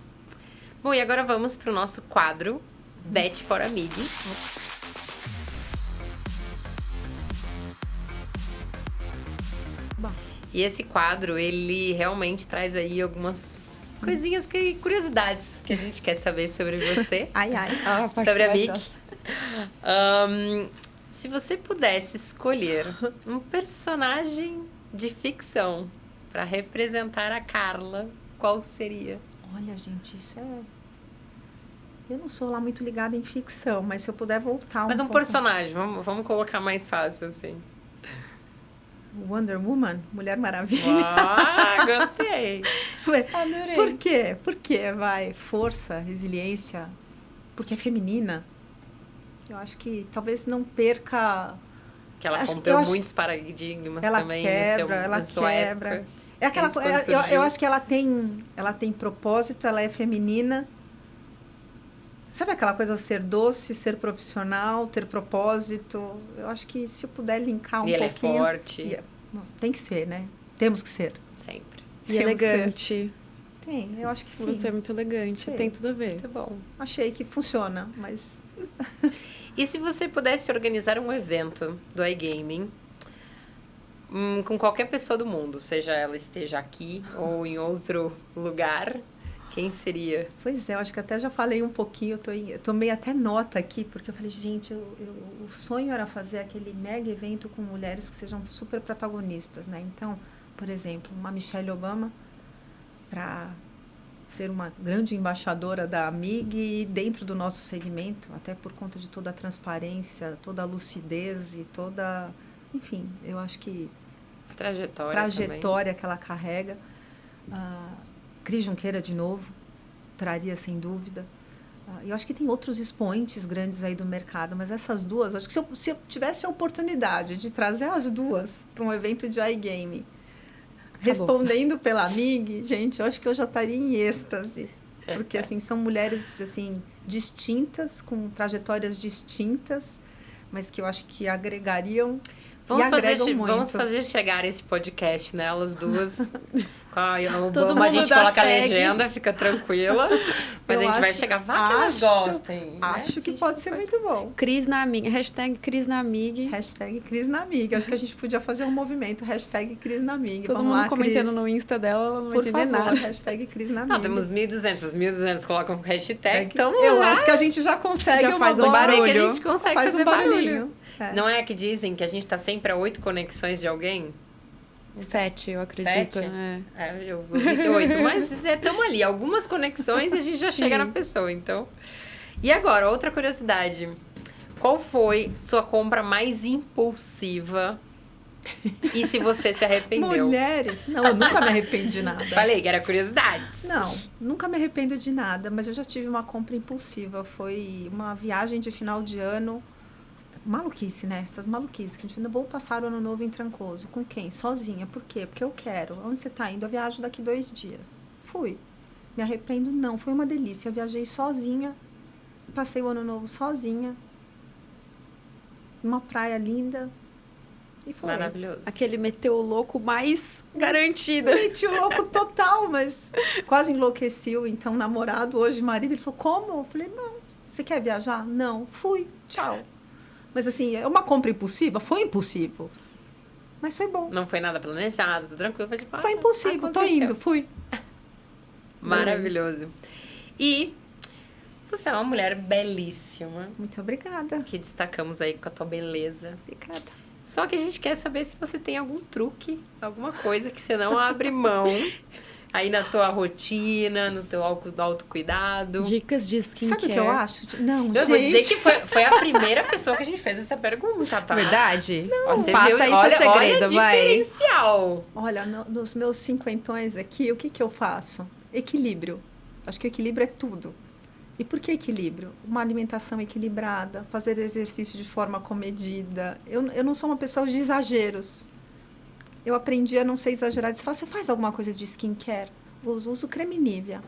Bom, e agora vamos para o nosso quadro Bet for Amig. Bom. E esse quadro, ele realmente traz aí algumas coisinhas, curiosidades que a gente quer saber sobre você. Ai. Sobre a Amig. Se você pudesse escolher um personagem de ficção para representar a Carla, qual seria? Olha, gente, isso é... Eu não sou lá muito ligada em ficção, mas se eu puder voltar Mas um pouco... personagem, vamos colocar mais fácil, assim. Wonder Woman, Mulher Maravilha. Ah, gostei. Adorei. Por quê? Porque vai força, resiliência, porque é feminina. Eu acho que talvez não perca... Que ela rompeu muitos paradigmas ela também. Ela quebra. Época. É aquela eu acho que ela tem propósito, ela é feminina. Sabe aquela coisa ser doce, ser profissional, ter propósito? Eu acho que se eu puder linkar um pouquinho... E ela é forte. Tem que ser, né? Temos que ser. Sempre. E elegante. Tem, eu acho que sim. Você é muito elegante, Sim. tem tudo a ver. Muito bom. Achei que funciona, mas... E se você pudesse organizar um evento do iGaming com qualquer pessoa do mundo, seja ela esteja aqui ou em outro lugar, quem seria? Pois é, eu acho que até já falei um pouquinho, eu tomei até nota aqui, porque eu falei, gente, o sonho era fazer aquele mega evento com mulheres que sejam super protagonistas, né? Então, por exemplo, uma Michelle Obama, para ser uma grande embaixadora da AMIG dentro do nosso segmento, até por conta de toda a transparência, toda a lucidez e toda... Enfim, eu acho que... Trajetória que ela carrega. Cris Junqueira, de novo, traria sem dúvida. Eu acho que tem outros expoentes grandes aí do mercado, mas essas duas, acho que se eu tivesse a oportunidade de trazer as duas para um evento de iGaming, respondendo pela AMIG, gente, eu acho que eu já estaria em êxtase. Porque, assim, são mulheres, assim, distintas, com trajetórias distintas, mas que eu acho que agregariam e agregam muito. Vamos fazer chegar esse podcast, né? Elas duas. Todo mundo a gente da coloca a tag. legenda, fica tranquila. Mas a gente vai chegar. Vai que elas gostem. Né? Acho que pode ser muito bom. Cris na Amig. Hashtag Cris na Amig. Hashtag Cris na Amig. Acho que a gente podia fazer um movimento. Hashtag Cris na Amig. Todo Vamos mundo lá, comentando Cris. no Insta dela, ela não vai Por entender favor, nada. hashtag Cris na Amig. Não, temos 1.200. 1.200 colocam hashtag. Então, eu acho que a gente já consegue Já faz um boa- barulho. que a gente consegue faz fazer um barulhinho. É. Não é que dizem que a gente tá sempre a 8 conexões de alguém? 7, eu acredito. 7? É. Eu vi 8, mas estamos ali. Algumas conexões e a gente já chega na pessoa, então. E agora, outra curiosidade. Qual foi sua compra mais impulsiva? E se você se arrependeu? Mulheres? Não, eu nunca me arrependi de nada. Falei que era curiosidades. Não, nunca me arrependo de nada, mas eu já tive uma compra impulsiva. Foi uma viagem de final de ano. Maluquice, né? Essas maluquices. Que a gente ainda vou passar o ano novo em Trancoso. Com quem? Sozinha. Por quê? Porque eu quero. Onde você está indo? Eu viajo daqui 2 dias. Fui. Me arrependo? Não. Foi uma delícia. Eu viajei sozinha. Passei o ano novo sozinha. Uma praia linda. E foi. Maravilhoso. Aquele meteu louco mais garantido. Meti o louco total, mas quase enlouqueceu. Então, namorado, hoje marido, ele falou, como? Eu falei, não. Você quer viajar? Não. Fui. Tchau. Mas, assim, é uma compra impulsiva? Foi impulsivo. Mas foi bom. Não foi nada planejado, tudo tranquilo. Foi, tipo, Foi impulsivo. Tô indo. Fui. Maravilhoso. E você é uma mulher belíssima, Muito obrigada. que destacamos aí com a tua beleza. Obrigada. Só que a gente quer saber se você tem algum truque, alguma coisa que você não abre mão aí na tua rotina, no teu autocuidado. Dicas de skincare. Sabe o que eu acho? Não, Eu vou dizer que foi a primeira pessoa que a gente fez essa pergunta, tá? Verdade? Ó, você Passa viu? aí Olha, seu segredo, olha o vai. diferencial. Olha, nos meus 50 aqui, o que eu faço? Equilíbrio. Acho que o equilíbrio é tudo. E por que equilíbrio? Uma alimentação equilibrada, fazer exercício de forma comedida. Eu não sou uma pessoa de exageros. Eu aprendi a não ser exagerada. Você faz alguma coisa de skincare? Uso creme Nivea.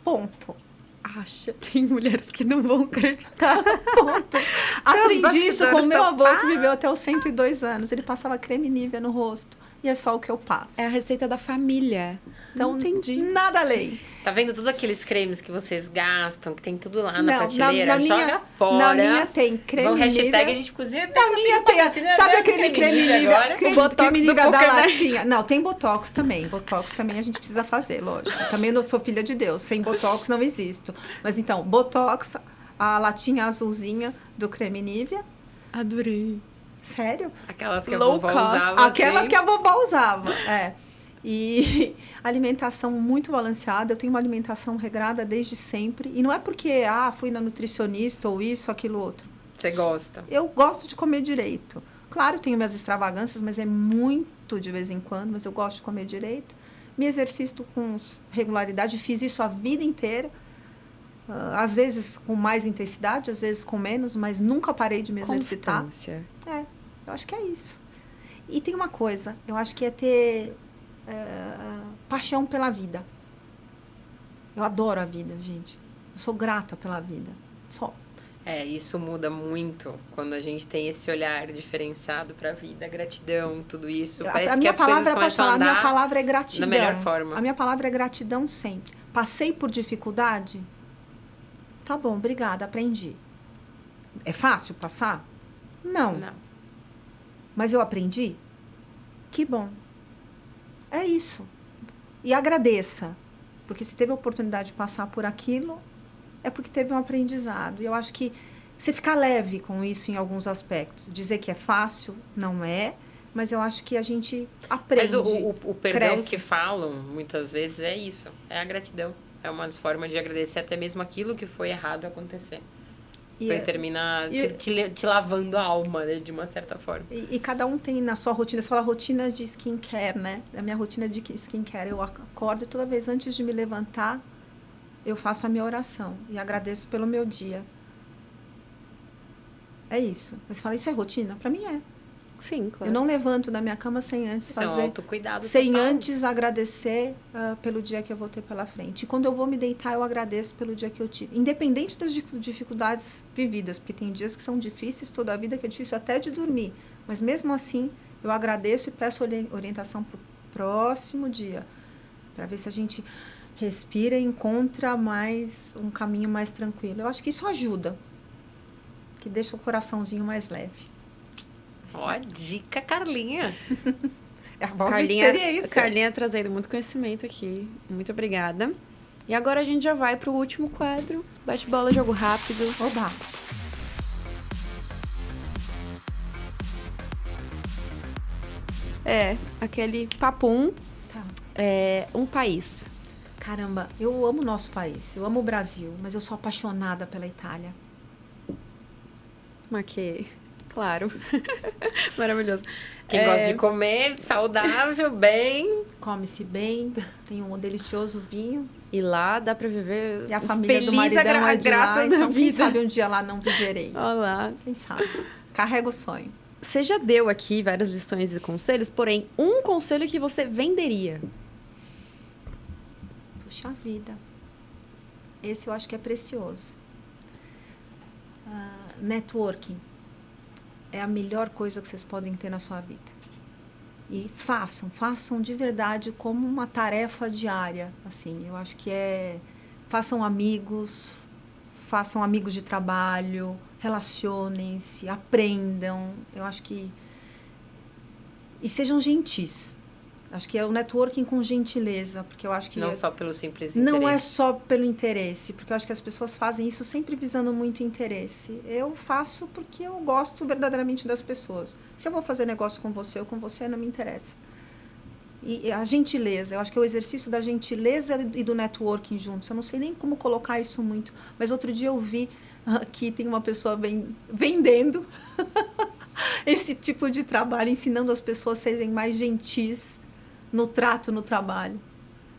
Ponto. Acha, tem mulheres que não vão acreditar. Ponto. Aprendi isso com bastidores meu tão- avô, que viveu até os 102 anos. Ele passava creme Nivea no rosto. E é só o que eu passo. É a receita da família. Então, Não entendi. nada além. Tá vendo tudo aqueles cremes que vocês gastam, que tem tudo lá na Não, prateleira? na Joga minha, fora. Na minha tem creme Vamos hashtag Nivea. a gente cozinha. Na minha tem. Sabe aquele creme Nivea? O Botox Creme do Nivea da Poker Night. latinha. Não, tem Botox também. Botox também a gente precisa fazer, lógico. Também não sou filha de Deus. Sem Botox não existo. Mas então, Botox, a latinha azulzinha do creme Nivea. Adorei. Sério? Aquelas que a Low vovó cost. usava. Aquelas assim. que a vovó usava, é. E alimentação muito balanceada. Eu tenho uma alimentação regrada desde sempre. E não é porque, fui na nutricionista ou isso, aquilo, outro. Você gosta. Eu gosto de comer direito. Claro, tenho minhas extravagâncias, mas é muito de vez em quando. Mas eu gosto de comer direito. Me exercito com regularidade. Fiz isso a vida inteira. Às vezes com mais intensidade, às vezes com menos. Mas nunca parei de me exercitar. Constância. Eu acho que é isso. E tem uma coisa, eu acho que é ter paixão pela vida. Eu adoro a vida, gente. Eu sou grata pela vida. Só. Isso muda muito quando a gente tem esse olhar diferenciado pra vida, gratidão, tudo isso. Parece A que minha as coisas palavra, posso começam a falar, a minha andar palavra é gratidão. da melhor forma. A minha palavra é gratidão sempre. Passei por dificuldade? Tá bom, obrigada, aprendi. É fácil passar? Não. Não. Mas eu aprendi? Que bom. É isso. E agradeça. Porque se teve a oportunidade de passar por aquilo, é porque teve um aprendizado. E eu acho que você ficar leve com isso em alguns aspectos. Dizer que é fácil, não é. Mas eu acho que a gente aprende. Mas o perdão cresce. que falam, muitas vezes, é isso. É a gratidão. É uma forma de agradecer até mesmo aquilo que foi errado acontecer. E, Termina te lavando a alma, né, de uma certa forma. e cada um tem na sua rotina. Você fala rotina de skincare, né? A minha rotina de skincare. Eu acordo e toda vez antes de me levantar, eu faço a minha oração. E agradeço pelo meu dia. É isso. Você fala, isso é rotina? Para mim é. Sim, claro. Eu não levanto da minha cama sem antes Isso é um fazer... autocuidado Sem total. antes agradecer pelo dia que eu vou ter pela frente. E quando eu vou me deitar, eu agradeço pelo dia que eu tive. Independente das dificuldades vividas, porque tem dias que são difíceis, toda a vida que é difícil até de dormir. Mas mesmo assim, eu agradeço e peço orientação para o próximo dia. Para ver se a gente respira e encontra um caminho mais tranquilo. Eu acho que isso ajuda. Que deixa o coraçãozinho mais leve. Ó, dica, Carlinha. É a voz da experiência. Carlinha trazendo muito conhecimento aqui. Muito obrigada. E agora a gente já vai pro último quadro. Bate-bola, jogo rápido. Oba! Aquele papum. Tá. Um país. Caramba, eu amo o nosso país. Eu amo o Brasil, mas eu sou apaixonada pela Itália. Ok. Claro. Maravilhoso. Quem gosta de comer, saudável, bem. Come-se bem, tem um delicioso vinho. E lá dá pra viver E a família feliz, do maridão é de grata lá, da então quem vida. sabe um dia lá não viverei. Olá. Quem sabe? Carrega o sonho. Você já deu aqui várias lições e conselhos, porém, um conselho que você venderia. Puxa vida. Esse eu acho que é precioso. Networking é a melhor coisa que vocês podem ter na sua vida. E façam de verdade como uma tarefa diária, assim. Eu acho que façam amigos de trabalho, relacionem-se, aprendam. Eu acho que e sejam gentis. Acho que é o networking com gentileza, porque eu acho que Não só pelo simples interesse. não é só pelo interesse, porque eu acho que as pessoas fazem isso sempre visando muito interesse. Eu faço porque eu gosto verdadeiramente das pessoas. Se eu vou fazer negócio com você ou com você, não me interessa. E a gentileza, eu acho que é o exercício da gentileza e do networking juntos. Eu não sei nem como colocar isso muito, mas outro dia eu vi que tem uma pessoa vendendo esse tipo de trabalho, ensinando as pessoas a serem mais gentis no trato no trabalho,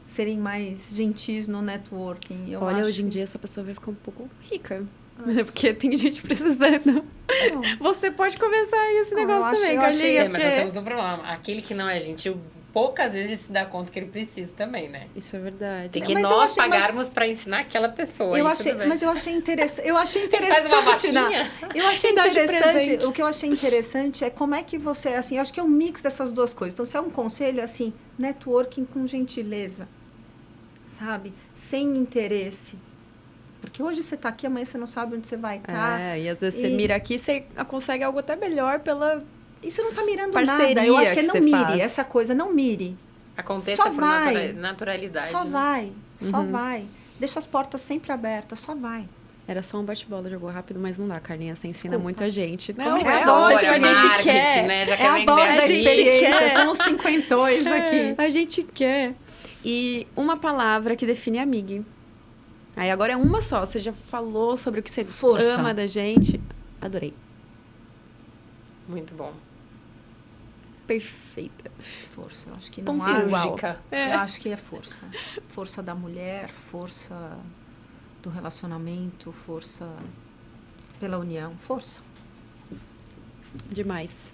serem mais gentis no networking. Olha, hoje em dia essa pessoa vai ficar um pouco rica, porque tem gente precisando. Você pode começar esse negócio também, Carlinha. Mas nós temos um problema. Aquele que não é gentil, poucas vezes se dá conta que ele precisa também, né? Isso é verdade. Tem que nós pagarmos para ensinar aquela pessoa. Mas eu achei interessante. Faz uma vaquinha? Eu achei interessante. O que eu achei interessante é como é que você, assim, eu acho que é um mix dessas duas coisas. Então, se é um conselho, assim, networking com gentileza, sabe? Sem interesse. Porque hoje você está aqui, amanhã você não sabe onde você vai estar. E às vezes você mira aqui, você consegue algo até melhor pela... E você não está mirando parceria nada. Eu acho que não mire. Faz. Essa coisa, não mire. Aconteça só por naturalidade. Só né? vai. Só vai. Deixa as portas sempre abertas. Só vai. Era só um bate-bola, jogou rápido, mas não dá, Carlinha. Você ensina muita gente. Não, é a voz da gente quer. Né? Já É a voz da experiência. São os 52 aqui. A gente quer. E uma palavra que define a Mig. Aí agora é uma só. Você já falou sobre o que você ama da gente. Adorei. Muito bom. Perfeita. Força. Eu acho que não há igual. É. Eu acho que é força. Força da mulher, força do relacionamento, força pela união. Força. Demais.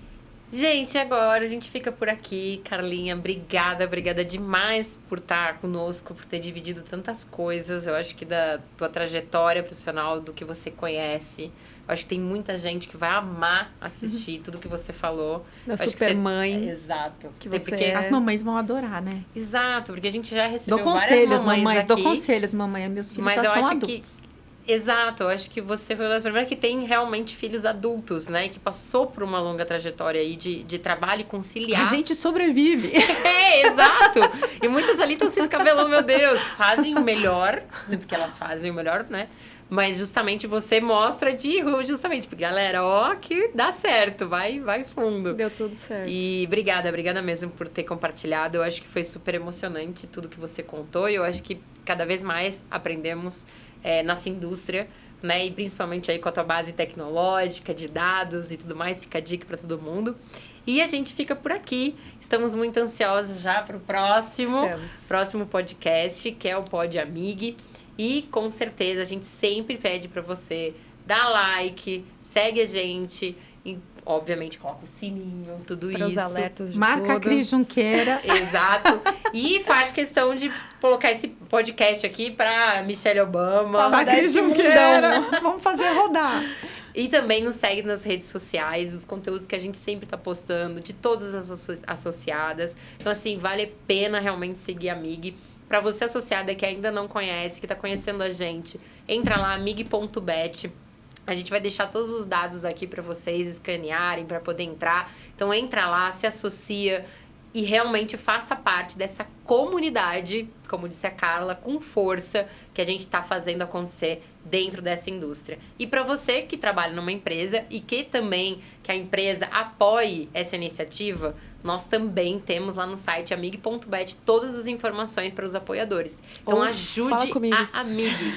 Gente, agora a gente fica por aqui. Carlinha, obrigada demais por estar conosco, por ter dividido tantas coisas. Eu acho que da tua trajetória profissional, do que você conhece. Eu acho que tem muita gente que vai amar assistir tudo que você falou. Da Supermãe. Exato. Que você porque As mamães vão adorar, né? Exato, porque a gente já recebeu Dou conselhos, várias mamães mamães. aqui. Dou conselhos, mamãe. Meus filhos Mas já eu são acho adultos. Exato, eu acho que você foi uma das primeiras que tem realmente filhos adultos, né? Que passou por uma longa trajetória aí de trabalho e conciliar. A gente sobrevive. Exato. E muitas ali estão se escabelando, meu Deus, fazem o melhor, porque elas fazem o melhor, né? Mas justamente você mostra justamente, porque galera, ó, que dá certo, vai fundo. Deu tudo certo. E obrigada mesmo por ter compartilhado. Eu acho que foi super emocionante tudo que você contou. E eu acho que cada vez mais aprendemos nessa indústria, né? E principalmente aí com a tua base tecnológica, de dados e tudo mais. Fica a dica para todo mundo. E a gente fica por aqui. Estamos muito ansiosos já para o próximo podcast, que é o Pod Amig. E com certeza a gente sempre pede para você dar like, segue a gente. E, obviamente, coloca o sininho, tudo pra isso. Os alertas de Marca tudo. a Cris Junqueira. Exato. E faz questão de colocar esse podcast aqui pra Michelle Obama. A Cris Junqueira. Vamos fazer rodar. E também nos segue nas redes sociais, os conteúdos que a gente sempre tá postando, de todas as associadas. Então, assim, vale a pena realmente seguir a Amig. Pra você associada que ainda não conhece, que tá conhecendo a gente, entra lá, amig.bet. A gente vai deixar todos os dados aqui para vocês escanearem, para poder entrar. Então, entra lá, se associa e realmente faça parte dessa comunidade, como disse a Carla, com força, que a gente está fazendo acontecer dentro dessa indústria. E para você que trabalha numa empresa e que também que a empresa apoie essa iniciativa, nós também temos lá no site amig.bet todas as informações para os apoiadores. Então, ajude a Amig.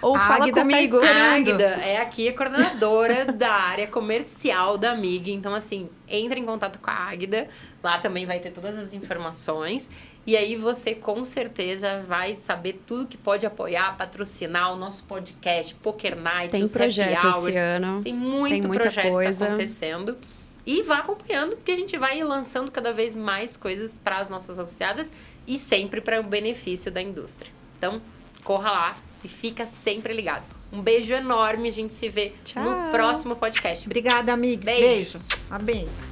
Ou fala Águida comigo. A Águida é aqui a coordenadora da área comercial da Amig. Então, assim, entre em contato com a Águida. Lá também vai ter todas as informações. E aí você, com certeza, vai saber tudo que pode apoiar, patrocinar o nosso podcast, Poker Night, Tem os projeto Happy Hours. esse ano. Tem muito muita projeto coisa. acontecendo. E vá acompanhando, porque a gente vai lançando cada vez mais coisas para as nossas associadas e sempre para o benefício da indústria. Então, corra lá e fica sempre ligado. Um beijo enorme, a gente se vê Tchau. no próximo podcast. Obrigada, amigos. Beijo. Beijo. Beijo.